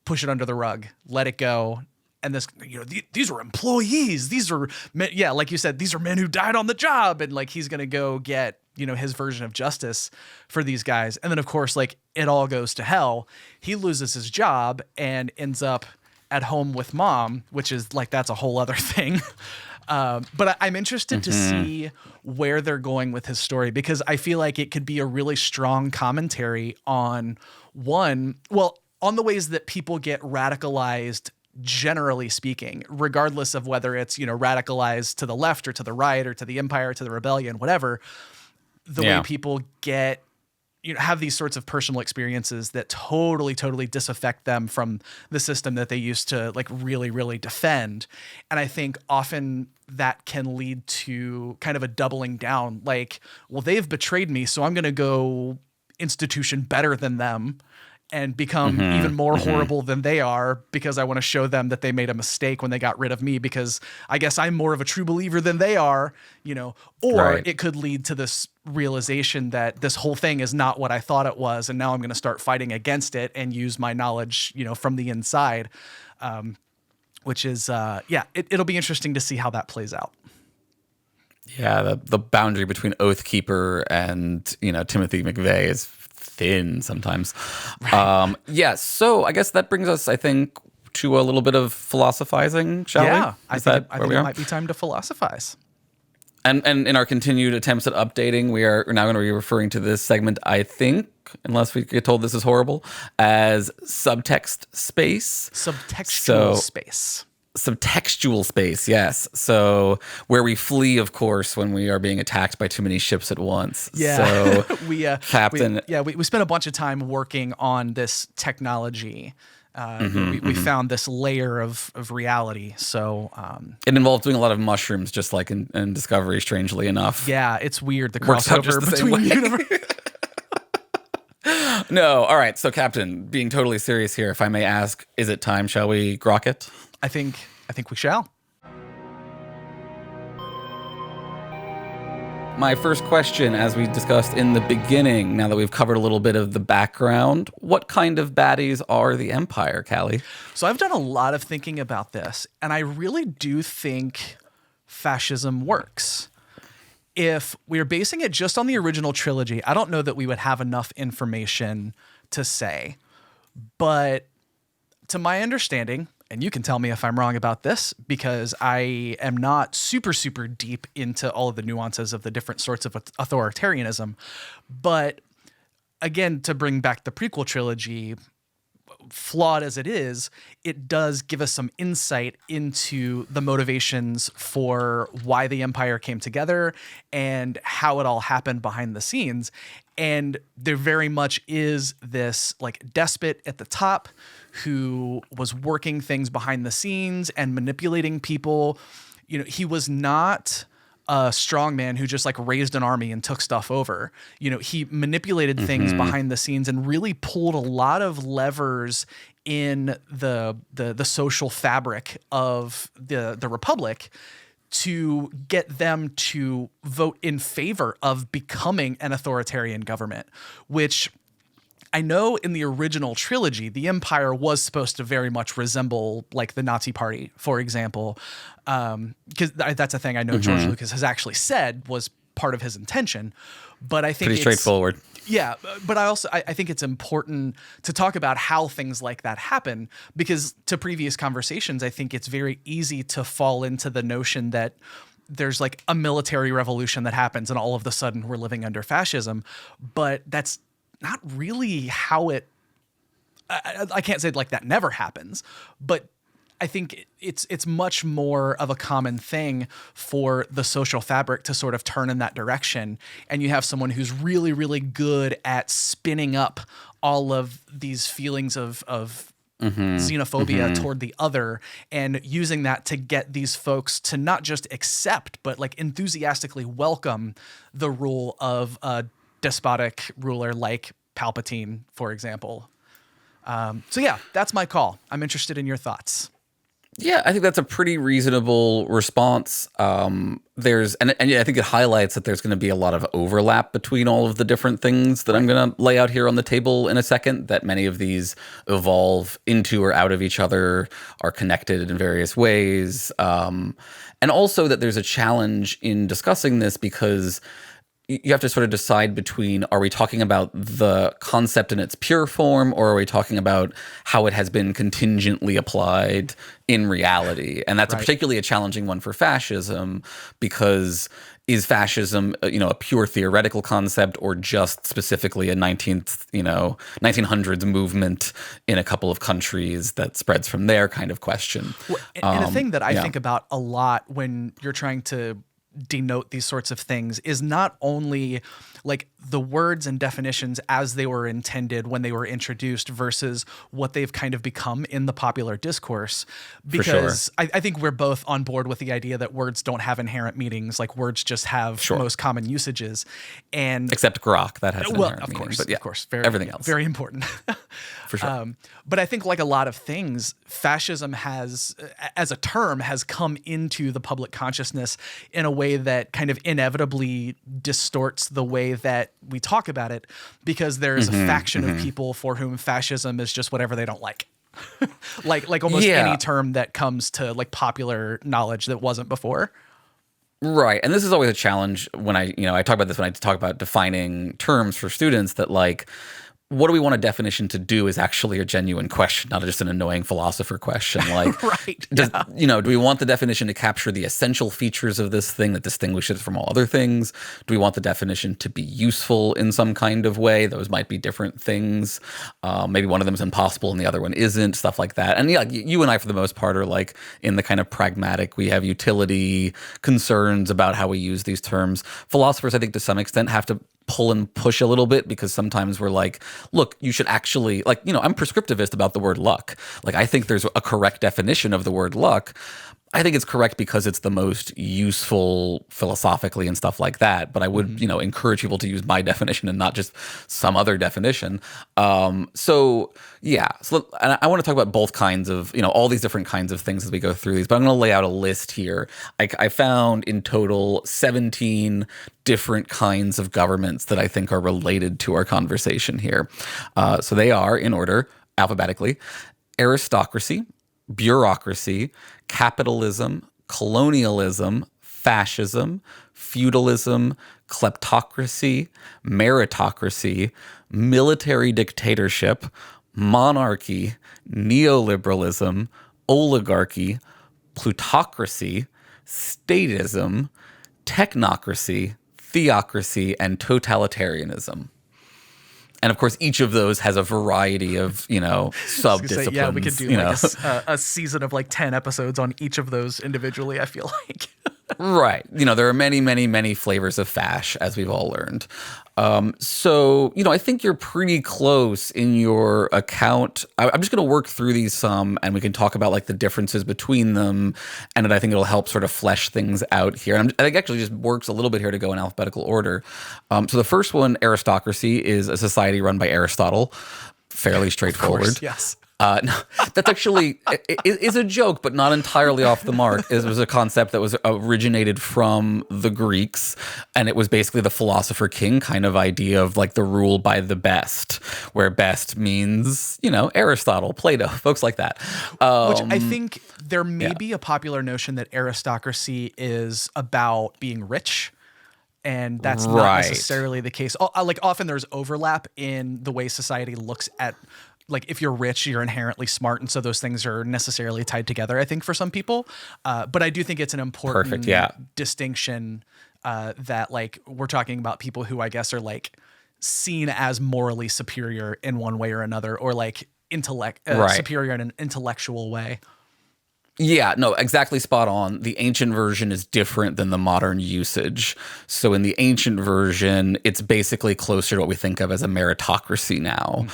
push it under the rug, let it go. And this, these were employees. These are, like you said, these are men who died on the job. And like, he's going to go get, his version of justice for these guys. And then of course, like it all goes to hell. He loses his job and ends up at home with mom, which is like, that's a whole other thing. But I'm interested to see where they're going with his story, because I feel like it could be a really strong commentary on on the ways that people get radicalized, generally speaking, regardless of whether it's, radicalized to the left or to the right or to the empire, to the rebellion, whatever, the way people get, have these sorts of personal experiences that totally, totally disaffect them from the system that they used to like really, really defend. And I think often that can lead to kind of a doubling down, like, well, they've betrayed me, so I'm going to go institution better than them and become even more horrible than they are, because I want to show them that they made a mistake when they got rid of me, because I guess I'm more of a true believer than they are, or it could lead to this realization that this whole thing is not what I thought it was. And now I'm going to start fighting against it and use my knowledge, from the inside. which is, it'll be interesting to see how that plays out. Yeah, the boundary between Oathkeeper and, Timothy McVeigh is thin sometimes. Right. So I guess that brings us, I think, to a little bit of philosophizing, shall we? I think it might be time to philosophize. And in our continued attempts at updating, we're now going to be referring to this segment, I think, unless we get told this is horrible, as subtext space. Subtextual space. Subtextual space, yes. So where we flee, of course, when we are being attacked by too many ships at once. Yeah. So Captain. We spent a bunch of time working on this technology. We found this layer of reality. So it involved doing a lot of mushrooms, just like in Discovery, strangely enough. Yeah, it's weird, the crossover between universes. No, all right. So, Captain, being totally serious here, if I may ask, is it time? Shall we grok it? I think we shall. My first question, as we discussed in the beginning, now that we've covered a little bit of the background, what kind of baddies are the Empire, Callie? So I've done a lot of thinking about this, and I really do think fascism works. If we were basing it just on the original trilogy, I don't know that we would have enough information to say. But to my understanding, and you can tell me if I'm wrong about this, because I am not super, super deep into all of the nuances of the different sorts of authoritarianism. But again, to bring back the prequel trilogy, flawed as it is, it does give us some insight into the motivations for why the Empire came together and how it all happened behind the scenes. And there very much is this like despot at the top who was working things behind the scenes and manipulating people. He was not a strongman who just like raised an army and took stuff over. He manipulated things behind the scenes and really pulled a lot of levers in the social fabric of the Republic to get them to vote in favor of becoming an authoritarian government, which I know in the original trilogy, the Empire was supposed to very much resemble like the Nazi Party, for example, because that's a thing I know George Lucas has actually said was part of his intention. But I think pretty straightforward. Yeah, but I think it's important to talk about how things like that happen, because to previous conversations, I think it's very easy to fall into the notion that there's like a military revolution that happens and all of a sudden we're living under fascism, but that's not really how it. I can't say like that never happens, but I think it's much more of a common thing for the social fabric to sort of turn in that direction. And you have someone who's really, really good at spinning up all of these feelings of xenophobia toward the other and using that to get these folks to not just accept, but like enthusiastically welcome the rule of a despotic ruler like Palpatine, for example. So yeah, that's my call. I'm interested in your thoughts. Yeah, I think that's a pretty reasonable response. I think it highlights that there's going to be a lot of overlap between all of the different things that I'm going to lay out here on the table in a second, that many of these evolve into or out of each other, are connected in various ways. And also that there's a challenge in discussing this because you have to sort of decide between, are we talking about the concept in its pure form, or are we talking about how it has been contingently applied in reality? And that's particularly a challenging one for fascism, because is fascism, a pure theoretical concept, or just specifically a 1900s movement in a couple of countries that spreads from there kind of question? Well, and a thing that I think about a lot when you're trying to denote these sorts of things is not only like the words and definitions as they were intended when they were introduced versus what they've kind of become in the popular discourse. Because I think we're both on board with the idea that words don't have inherent meanings, like words just have most common usages. And except grok, that has inherent meaning. Course, but yeah, of course. Everything else. Very important. For sure. But I think like a lot of things, fascism has, as a term, has come into the public consciousness in a way that kind of inevitably distorts the way that we talk about it, because there's a faction of people for whom fascism is just whatever they don't like. like almost Yeah. any term that comes to like popular knowledge that wasn't before. Right. And this is always a challenge when I talk about this when I talk about defining terms for students, that like, what do we want a definition to do is actually a genuine question, not just an annoying philosopher question. Like, Right. do we want the definition to capture the essential features of this thing that distinguishes it from all other things? Do we want the definition to be useful in some kind of way? Those might be different things. Maybe one of them is impossible and the other one isn't, stuff like that. And yeah, you and I, for the most part, are like in the kind of pragmatic, we have utility concerns about how we use these terms. Philosophers, I think, to some extent, have to pull and push a little bit, because sometimes we're like, look, you should actually, like, I'm prescriptivist about the word luck. Like, I think there's a correct definition of the word luck. I think it's correct because it's the most useful philosophically and stuff like that. But I would, encourage people to use my definition and not just some other definition. So and I want to talk about both kinds of, all these different kinds of things as we go through these. But I'm going to lay out a list here. I found in total 17 different kinds of governments that I think are related to our conversation here. So they are, in order, alphabetically: aristocracy, bureaucracy, capitalism, colonialism, fascism, feudalism, kleptocracy, meritocracy, military dictatorship, monarchy, neoliberalism, oligarchy, plutocracy, statism, technocracy, theocracy, and totalitarianism. And of course, each of those has a variety of, sub-disciplines. Yeah, we could do a season of like 10 episodes on each of those individually, I feel like. Right. There are many, many, many flavors of fash, as we've all learned. So, I think you're pretty close in your account. I'm just going to work through these some, and we can talk about like the differences between them. And I think it'll help sort of flesh things out here. And I think actually just works a little bit here to go in alphabetical order. So the first one, aristocracy, is a society run by Aristotle. Fairly straightforward. Of course, yes. No, that's actually is a joke, but not entirely off the mark. It was a concept that was originated from the Greeks, and it was basically the philosopher king kind of idea of like the rule by the best, where best means, Aristotle, Plato, folks like that. Which I think there may be a popular notion that aristocracy is about being rich. And that's not necessarily the case. Like often there's overlap in the way society looks at, like, if you're rich, you're inherently smart. And so those things are necessarily tied together, I think, for some people. But I do think it's an important distinction that, like, we're talking about people who I guess are like seen as morally superior in one way or another, or like superior in an intellectual way. Yeah, no, exactly spot on. The ancient version is different than the modern usage. So in the ancient version, it's basically closer to what we think of as a meritocracy now,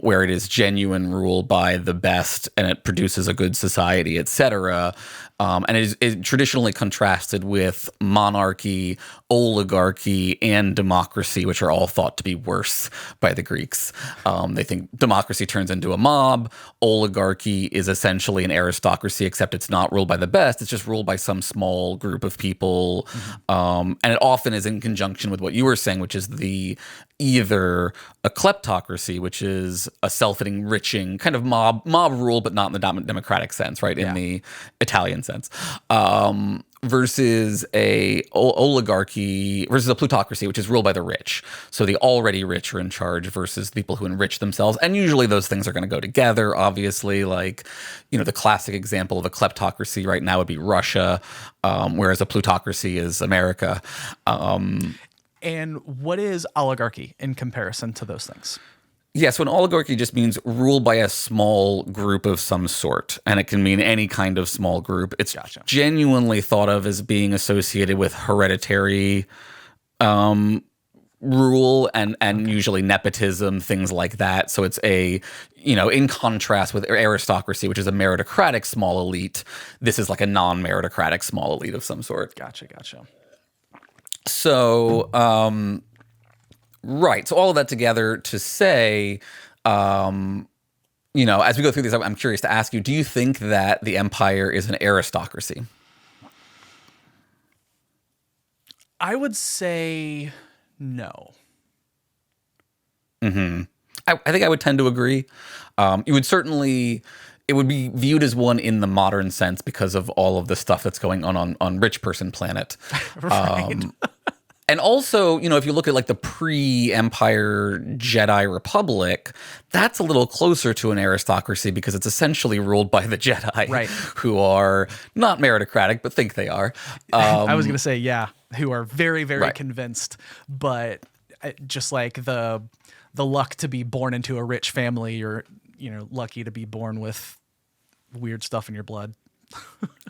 where it is genuine rule by the best and it produces a good society, etc. And it is traditionally contrasted with monarchy, oligarchy, and democracy, which are all thought to be worse by the Greeks. They think democracy turns into a mob. Oligarchy is essentially an aristocracy, except it's not ruled by the best. It's just ruled by some small group of people. And it often is in conjunction with what you were saying, which is either a kleptocracy, which is a self-enriching kind of mob rule, but not in the democratic sense, right? In the Italian sense. Versus a oligarchy, versus a plutocracy, which is ruled by the rich. So the already rich are in charge versus the people who enrich themselves. And usually those things are going to go together, obviously. Like, the classic example of a kleptocracy right now would be Russia, whereas a plutocracy is America. And what is oligarchy in comparison to those things? Yeah, so an oligarchy just means ruled by a small group of some sort, and it can mean any kind of small group. It's genuinely thought of as being associated with hereditary rule and usually nepotism, things like that. So it's in contrast with aristocracy, which is a meritocratic small elite, this is like a non-meritocratic small elite of some sort. Gotcha. So, right. So all of that together to say, as we go through these, I'm curious to ask you, do you think that the empire is an aristocracy? I would say no. Mm-hmm. I think I would tend to agree. You would certainly, it would be viewed as one in the modern sense because of all of the stuff that's going on Rich Person Planet. Right. And also, if you look at like the pre-Empire Jedi Republic, that's a little closer to an aristocracy because it's essentially ruled by the Jedi, Right. who are not meritocratic, but think they are. I was going to say, yeah, who are very, very Right. convinced, but just like the luck to be born into a rich family, you're, lucky to be born with weird stuff in your blood.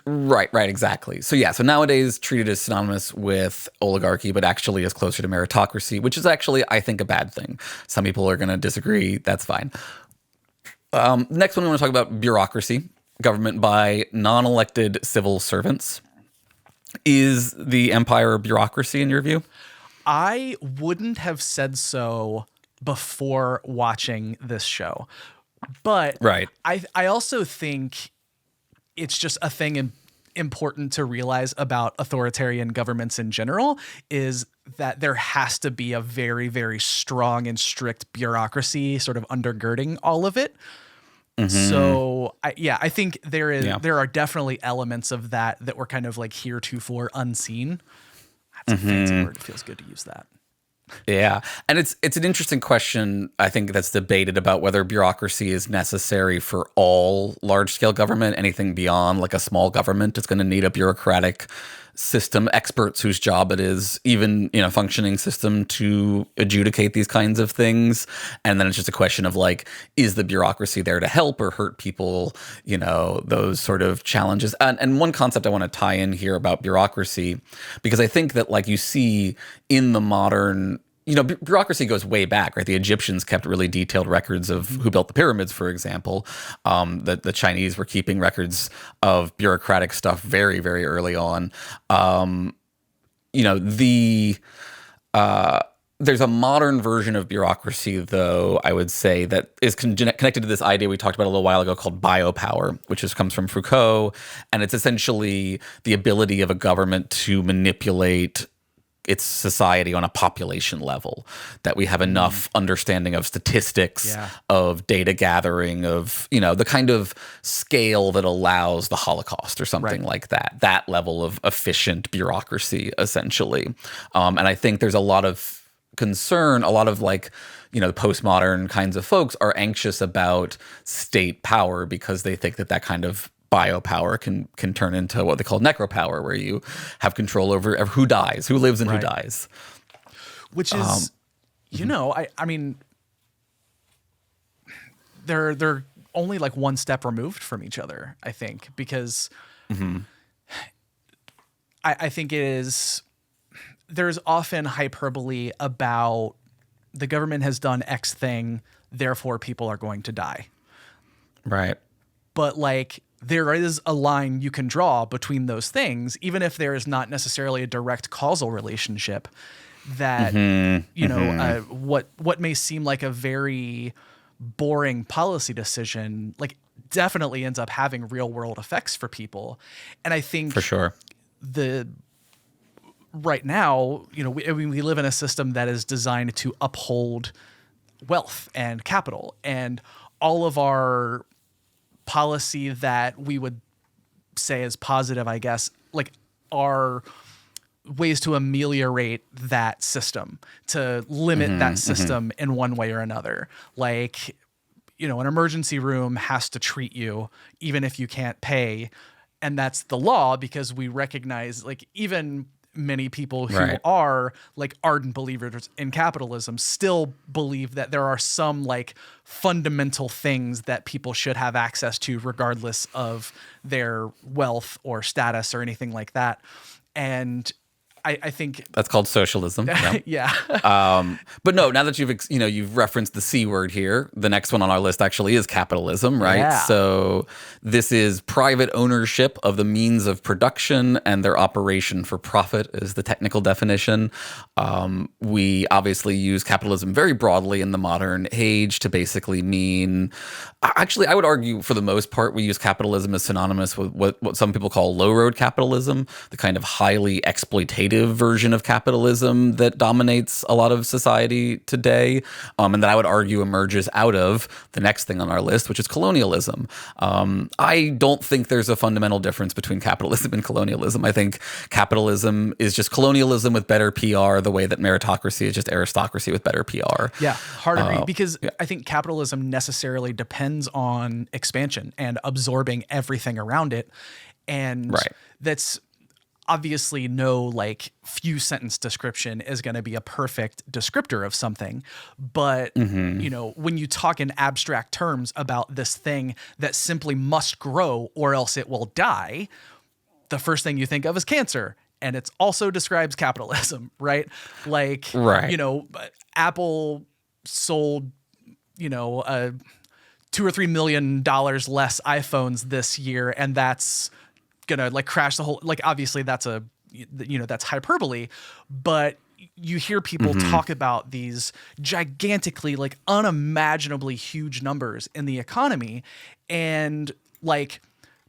Right, exactly. So nowadays treated as synonymous with oligarchy, but actually is closer to meritocracy, which is actually, I think, a bad thing. Some people are going to disagree. That's fine. Next one, we want to talk about bureaucracy, government by non-elected civil servants. Is the empire a bureaucracy in your view? I wouldn't have said so before watching this show, but Right. I also think it's just a thing important to realize about authoritarian governments in general is that there has to be a very, very strong and strict bureaucracy sort of undergirding all of it. So I think there are definitely elements of that were kind of like heretofore unseen. That's a fancy word. It feels good to use that. Yeah. And it's an interesting question, I think, that's debated about whether bureaucracy is necessary for all large-scale government. Anything beyond like a small government is going to need a bureaucratic system, experts whose job it is, even functioning system to adjudicate these kinds of things. And then it's just a question of like, is the bureaucracy there to help or hurt people? Those sort of challenges. And one concept I want to tie in here about bureaucracy, because I think that like you see in the modern, bureaucracy goes way back, right? The Egyptians kept really detailed records of who built the pyramids, for example. The Chinese were keeping records of bureaucratic stuff very, very early on. There's a modern version of bureaucracy, though, I would say, that is connected to this idea we talked about a little while ago called biopower, which comes from Foucault. And it's essentially the ability of a government to manipulate its society on a population level, that we have enough understanding of statistics, of data gathering, of, the kind of scale that allows the Holocaust or something like that level of efficient bureaucracy, essentially. And I think there's a lot of concern, a lot of like, the postmodern kinds of folks are anxious about state power because they think that kind of biopower can turn into what they call necropower, where you have control over who dies, who lives, and who dies. Which is, I mean, they're only like one step removed from each other, I think, because I think there's often hyperbole about the government has done X thing, therefore people are going to die. Right. But like, there is a line you can draw between those things, even if there is not necessarily a direct causal relationship. That what may seem like a very boring policy decision, like definitely ends up having real world effects for people. And I think for sure right now, we live in a system that is designed to uphold wealth and capital, and all of our policy that we would say is positive, I guess, like are ways to ameliorate that system, to limit that system in one way or another. Like, an emergency room has to treat you even if you can't pay. And that's the law, because we recognize, like, even many people who are like ardent believers in capitalism still believe that there are some like fundamental things that people should have access to regardless of their wealth or status or anything like that. And I think that's called socialism. Yeah. But no, now that you've referenced the C word here, the next one on our list actually is capitalism, right? Yeah. So this is private ownership of the means of production and their operation for profit is the technical definition. We obviously use capitalism very broadly in the modern age to basically mean, actually, I would argue for the most part, we use capitalism as synonymous with what some people call low road capitalism, the kind of highly exploitative native version of capitalism that dominates a lot of society today, and that I would argue emerges out of the next thing on our list, which is colonialism. I don't think there's a fundamental difference between capitalism and colonialism. I think capitalism is just colonialism with better PR, the way that meritocracy is just aristocracy with better PR. Yeah, hard agree, because I think capitalism necessarily depends on expansion and absorbing everything around it. And that's obviously no like few sentence description is going to be a perfect descriptor of something. But, you know, when you talk in abstract terms about this thing that simply must grow or else it will die, the first thing you think of is cancer. And it also describes capitalism, right? Like, you know, Apple sold, you know, $2 or $3 million less iPhones this year, and that's gonna like crash the whole. Like, obviously, that's a, you know, that's hyperbole, but you hear people talk about these gigantically, like unimaginably huge numbers in the economy, and like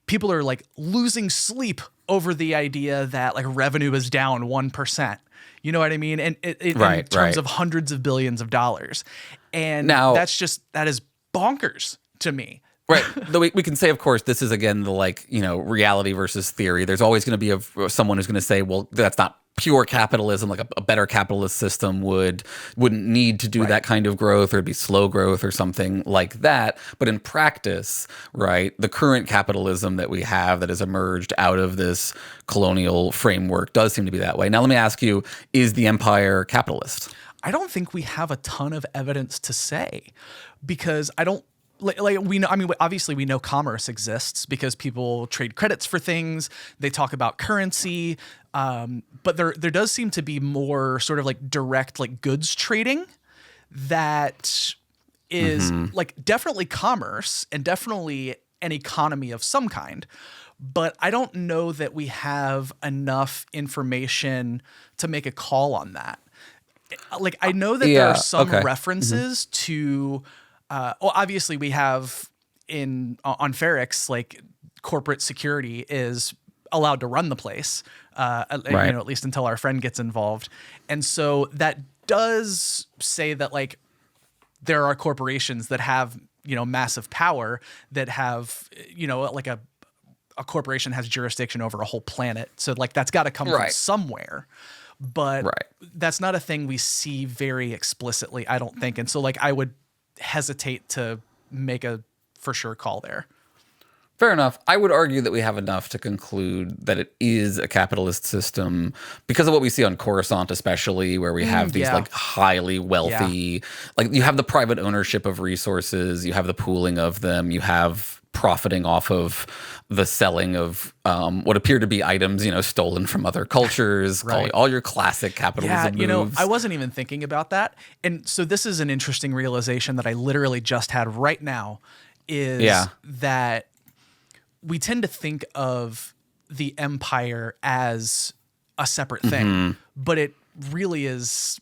people are like losing sleep over the idea that like revenue is down 1%. You know what I mean? And in terms of hundreds of billions of dollars. And now, that is bonkers to me. Right. Though we can say, of course, this is, again, the like, you know, reality versus theory. There's always going to be someone who's going to say, well, that's not pure capitalism. Like a better capitalist system wouldn't need to do that kind of growth, or it'd be slow growth or something like that. But in practice, right, the current capitalism that we have that has emerged out of this colonial framework does seem to be that way. Now, let me ask you, is the empire capitalist? I don't think we have a ton of evidence to say, because I don't, like we know, I mean, obviously we know commerce exists because people trade credits for things. They talk about currency, but there does seem to be more sort of like direct like goods trading that is like definitely commerce and definitely an economy of some kind. But I don't know that we have enough information to make a call on that. Like, I know that there are some references to. Well, obviously we have on Ferrix, like corporate security is allowed to run the place, you know, at least until our friend gets involved. And so that does say that like there are corporations that have, you know, massive power, that have, you know, like a corporation has jurisdiction over a whole planet. So like that's got to come from somewhere. But that's not a thing we see very explicitly, I don't think. And so like I would hesitate to make a for sure call there. Fair enough. I would argue that we have enough to conclude that it is a capitalist system because of what we see on Coruscant, especially, where we have these like highly wealthy, like you have the private ownership of resources, you have the pooling of them, you have profiting off of the selling of what appear to be items, you know, stolen from other cultures, all your classic capitalism moves. You know, I wasn't even thinking about that. And so this is an interesting realization that I literally just had right now, is that we tend to think of the empire as a separate thing, but it really is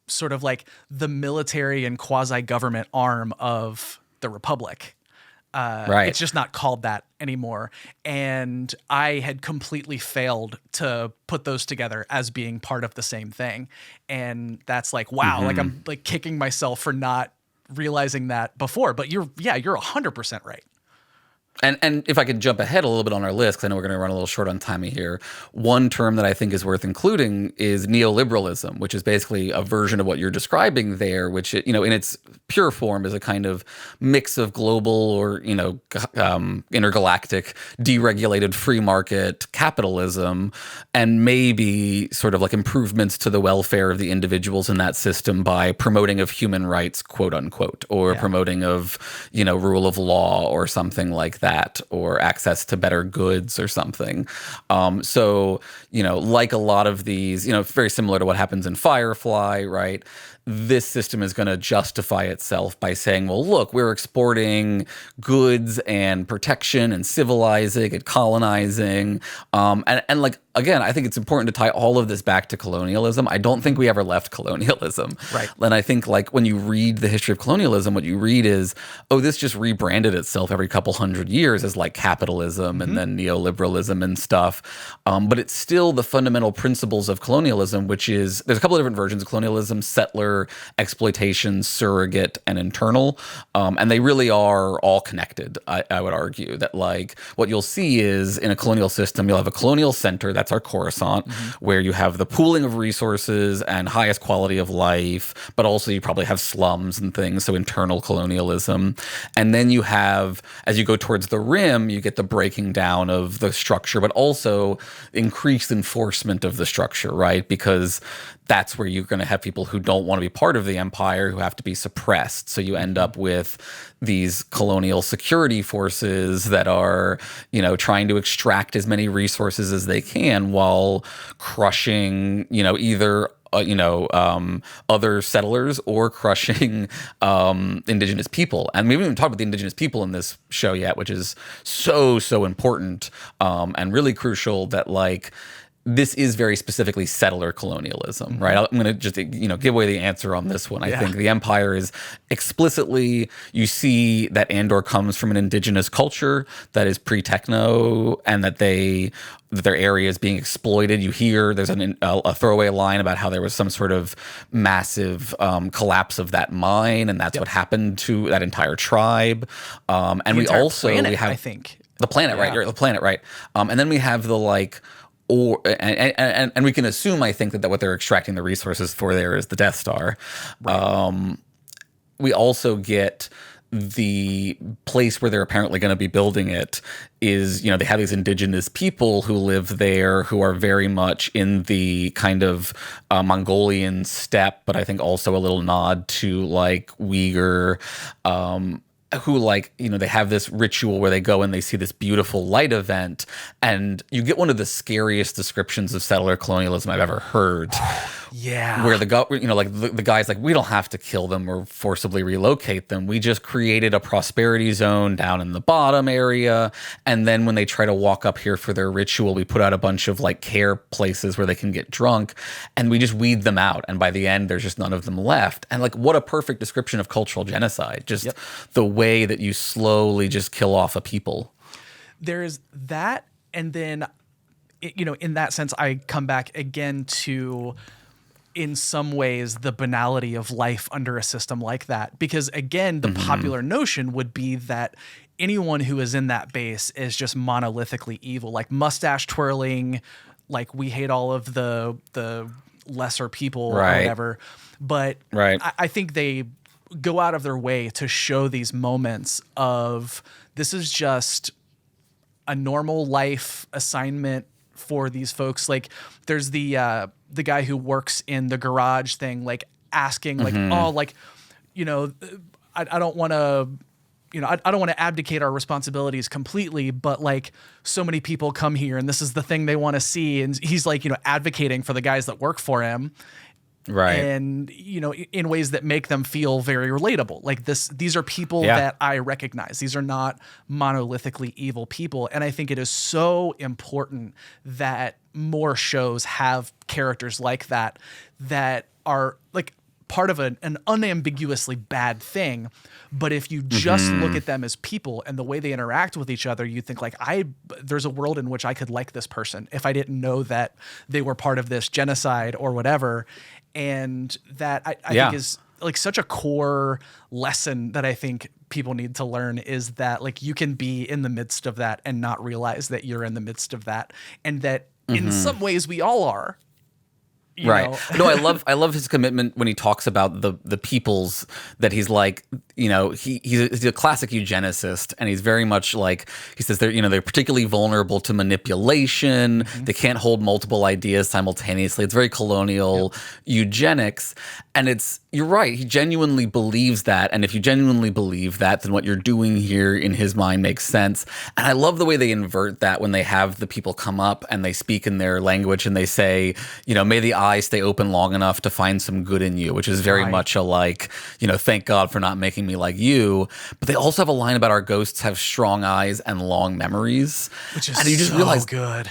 sort of like the military and quasi-government arm of the Republic. It's just not called that anymore. And I had completely failed to put those together as being part of the same thing. And that's like, wow, like I'm like kicking myself for not realizing that before. But you're 100% right. And if I could jump ahead a little bit on our list, because I know we're going to run a little short on time here, one term that I think is worth including is neoliberalism, which is basically a version of what you're describing there, which, you know, in its pure form is a kind of mix of global or, you know, intergalactic, deregulated free market capitalism, and maybe sort of like improvements to the welfare of the individuals in that system by promoting of human rights, quote unquote, or promoting of, you know, rule of law or something like that, or access to better goods or something. So, you know, like a lot of these, you know, very similar to what happens in Firefly, right? This system is going to justify itself by saying, well, look, we're exporting goods and protection and civilizing and colonizing. And like, again, I think it's important to tie all of this back to colonialism. I don't think we ever left colonialism. Right. And I think like when you read the history of colonialism, what you read is, oh, this just rebranded itself every couple hundred years as like capitalism and then neoliberalism and stuff. But it's still the fundamental principles of colonialism, which is there's a couple of different versions of colonialism: settler, exploitation, surrogate, and internal. And they really are all connected. I would argue that like what you'll see is in a colonial system, you'll have a colonial center, that's our Coruscant, where you have the pooling of resources and highest quality of life, but also you probably have slums and things, so internal colonialism. And then you have, as you go towards the rim, you get the breaking down of the structure, but also increased enforcement of the structure, right? Because that's where you're going to have people who don't want to be part of the empire who have to be suppressed. So you end up with these colonial security forces that are, trying to extract as many resources as they can while crushing, either other settlers or crushing indigenous people. And we haven't even talked about the indigenous people in this show yet, which is so important and really crucial that like this is very specifically settler colonialism, right? I'm going to just, give away the answer on this one. I think the empire is explicitly, you see that Andor comes from an indigenous culture that is pre-techno and that their area is being exploited. You hear there's a throwaway line about how there was some sort of massive collapse of that mine, and that's what happened to that entire tribe. And we also planet, we have I think the planet, right? The planet, right? And then we have the like. And we can assume, I think, that what they're extracting the resources for there is the Death Star. Right. We also get the place where they're apparently going to be building it is, they have these indigenous people who live there who are very much in the kind of Mongolian steppe, but I think also a little nod to like Uyghur, who like, they have this ritual where they go and they see this beautiful light event, and you get one of the scariest descriptions of settler colonialism I've ever heard. Yeah. Where the guy's like, we don't have to kill them or forcibly relocate them. We just created a prosperity zone down in the bottom area. And then when they try to walk up here for their ritual, we put out a bunch of like care places where they can get drunk, and we just weed them out. And by the end, there's just none of them left. And like, what a perfect description of cultural genocide. Just the way that you slowly just kill off a people. There's that. And then, in that sense, I come back again to, in some ways, the banality of life under a system like that. Because again, the popular notion would be that anyone who is in that base is just monolithically evil, like mustache twirling, like we hate all of the lesser people or whatever. But I think they go out of their way to show these moments of this is just a normal life assignment for these folks. Like there's the guy who works in the garage thing, like asking like, oh, like, I don't want to, I don't want to abdicate our responsibilities completely, but like so many people come here and this is the thing they want to see. And he's like, advocating for the guys that work for him. Right. And, in ways that make them feel very relatable. Like these are people that I recognize. These are not monolithically evil people. And I think it is so important that more shows have characters like that are like part of an unambiguously bad thing. But if you just look at them as people and the way they interact with each other, you think like, there's a world in which I could like this person if I didn't know that they were part of this genocide or whatever. And that I think is like such a core lesson that I think people need to learn, is that like you can be in the midst of that and not realize that you're in the midst of that. And that in some ways we all are. You know? No, I love his commitment when he talks about the peoples, that he's like, he's a classic eugenicist, and he's very much like, he says they're particularly vulnerable to manipulation. They can't hold multiple ideas simultaneously. It's very colonial eugenics. And you're right. He genuinely believes that. And if you genuinely believe that, then what you're doing here in his mind makes sense. And I love the way they invert that when they have the people come up and they speak in their language and they say, may the eyes stay open long enough to find some good in you, which is very much a like, thank God for not making me like you. But they also have a line about our ghosts have strong eyes and long memories. Which is and you just realize, good.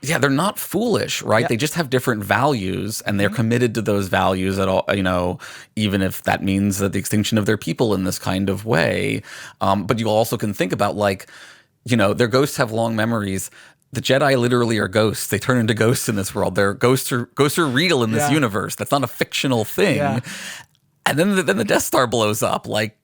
Yeah, they're not foolish, right? Yeah. They just have different values, and they're committed to those values at all, even if that means that the extinction of their people in this kind of way. But you also can think about, like, their ghosts have long memories. The Jedi literally are ghosts. They turn into ghosts in this world. Ghosts are real in this universe. That's not a fictional thing. Yeah. And then the Death Star blows up. Like,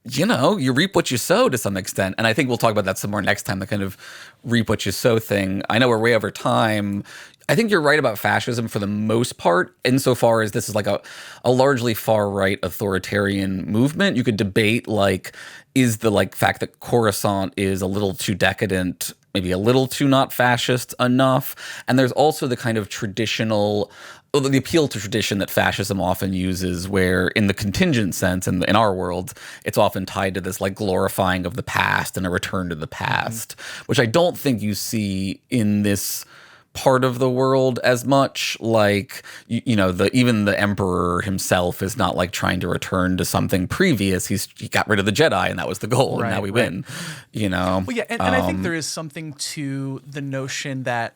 you reap what you sow to some extent. And I think we'll talk about that some more next time, the kind of reap what you sow thing. I know we're way over time. I think you're right about fascism for the most part, insofar as this is like a largely far-right authoritarian movement. You could debate, like, is the fact that Coruscant is a little too decadent, maybe a little too not fascist enough. And there's also the kind of traditional, the appeal to tradition that fascism often uses, where in the contingent sense, and in our world, it's often tied to this like glorifying of the past and a return to the past, which I don't think you see in this part of the world as much. Like, even the emperor himself is not like trying to return to something previous. He got rid of the Jedi, and that was the goal, and now we win. Well, yeah, and I think there is something to the notion that,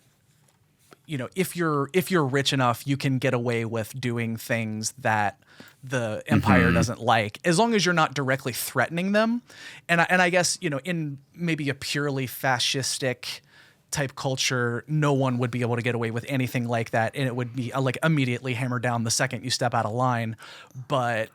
if you're rich enough, you can get away with doing things that the empire doesn't like, as long as you're not directly threatening them. And I guess, in maybe a purely fascistic type culture, no one would be able to get away with anything like that, and it would be like immediately hammered down the second you step out of line. But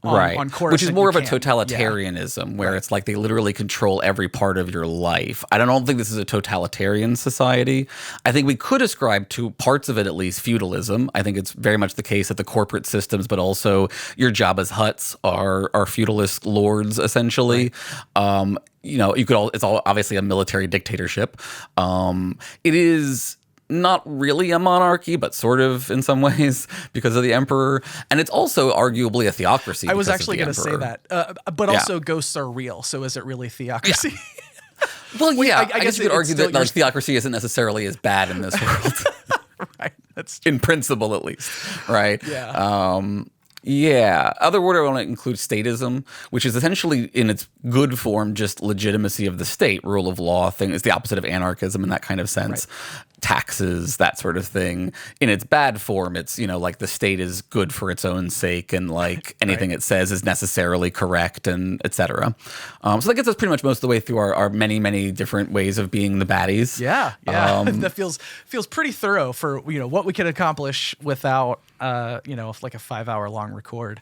on Coruscant, which is more of a totalitarianism, where it's like they literally control every part of your life. I don't think this is a totalitarian society. I think we could ascribe to parts of it, at least, feudalism. I think it's very much the case that the corporate systems, but also your Jabba's Hutts are feudalist lords, essentially. Right. It's all obviously a military dictatorship. It is not really a monarchy, but sort of in some ways because of the emperor. And it's also arguably a theocracy. I was actually going to say that. But also ghosts are real. So is it really theocracy? Yeah. Well, I guess you could argue that theocracy isn't necessarily as bad in this world. Right. That's true. In principle, at least. Right. Yeah. Other word I want to include statism, which is essentially in its good form just legitimacy of the state, rule of law thing. Is the opposite of anarchism in that kind of sense. Right. Taxes, that sort of thing. In its bad form, it's, like the state is good for its own sake, and like anything it says is necessarily correct, and etc. So that gets us pretty much most of the way through our many, many different ways of being the baddies. Yeah. That feels pretty thorough for, what we could accomplish without, like a 5-hour long record.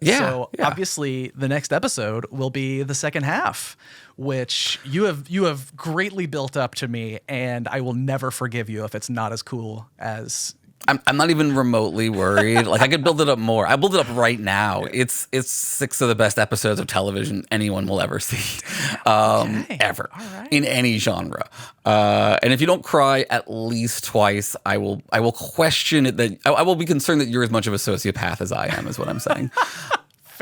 So obviously the next episode will be the second half, which you have greatly built up to me, and I will never forgive you if it's not as cool as. I'm not even remotely worried. Like, I could build it up more. I build it up right now. It's 6 of the best episodes of television anyone will ever see, ever, in any genre. And if you don't cry at least twice, I will question it. That I will be concerned that you're as much of a sociopath as I am, is what I'm saying.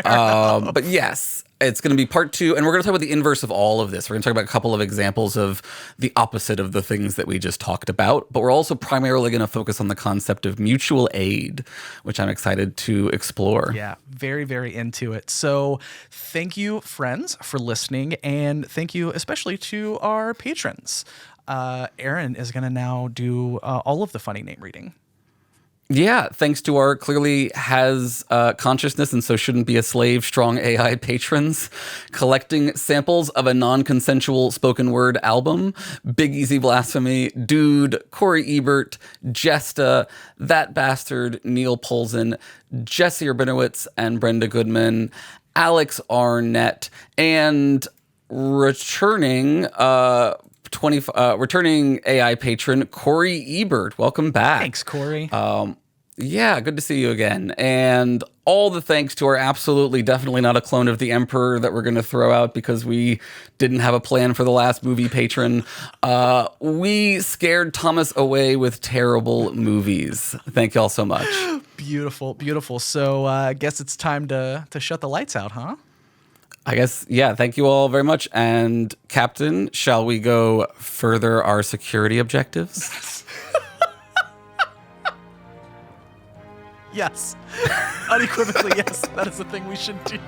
But yes, it's going to be part 2, and we're going to talk about the inverse of all of this. We're going to talk about a couple of examples of the opposite of the things that we just talked about, but we're also primarily going to focus on the concept of mutual aid, which I'm excited to explore. Yeah, very, very into it. So thank you, friends, for listening, and thank you especially to our patrons. Aaron is going to now do all of the funny name reading. Yeah, thanks to our clearly has consciousness and so shouldn't be a slave strong AI patrons, collecting samples of a non-consensual spoken word album, Big Easy Blasphemy, Dude, Corey Ebert, Jesta, That Bastard, Neil Polzin, Jesse Urbinowitz and Brenda Goodman, Alex Arnett, and returning returning AI patron Corey Ebert. Welcome back. Thanks, Corey. Yeah, good to see you again. And all the thanks to our absolutely definitely not a clone of the Emperor that we're going to throw out because we didn't have a plan for the last movie patron. We scared Thomas away with terrible movies. Thank y'all so much. Beautiful, beautiful. So I guess it's time to shut the lights out, huh? I guess, yeah, thank you all very much. And Captain, shall we go further our security objectives? Yes. Unequivocally, yes. That is the thing we should do.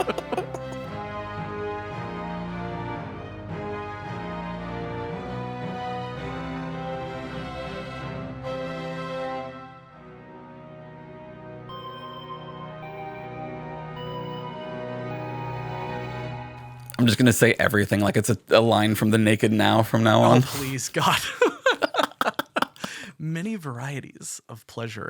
I'm just gonna say everything like it's a line from the Naked Now from now Oh, on. please, God. Many varieties of pleasuring.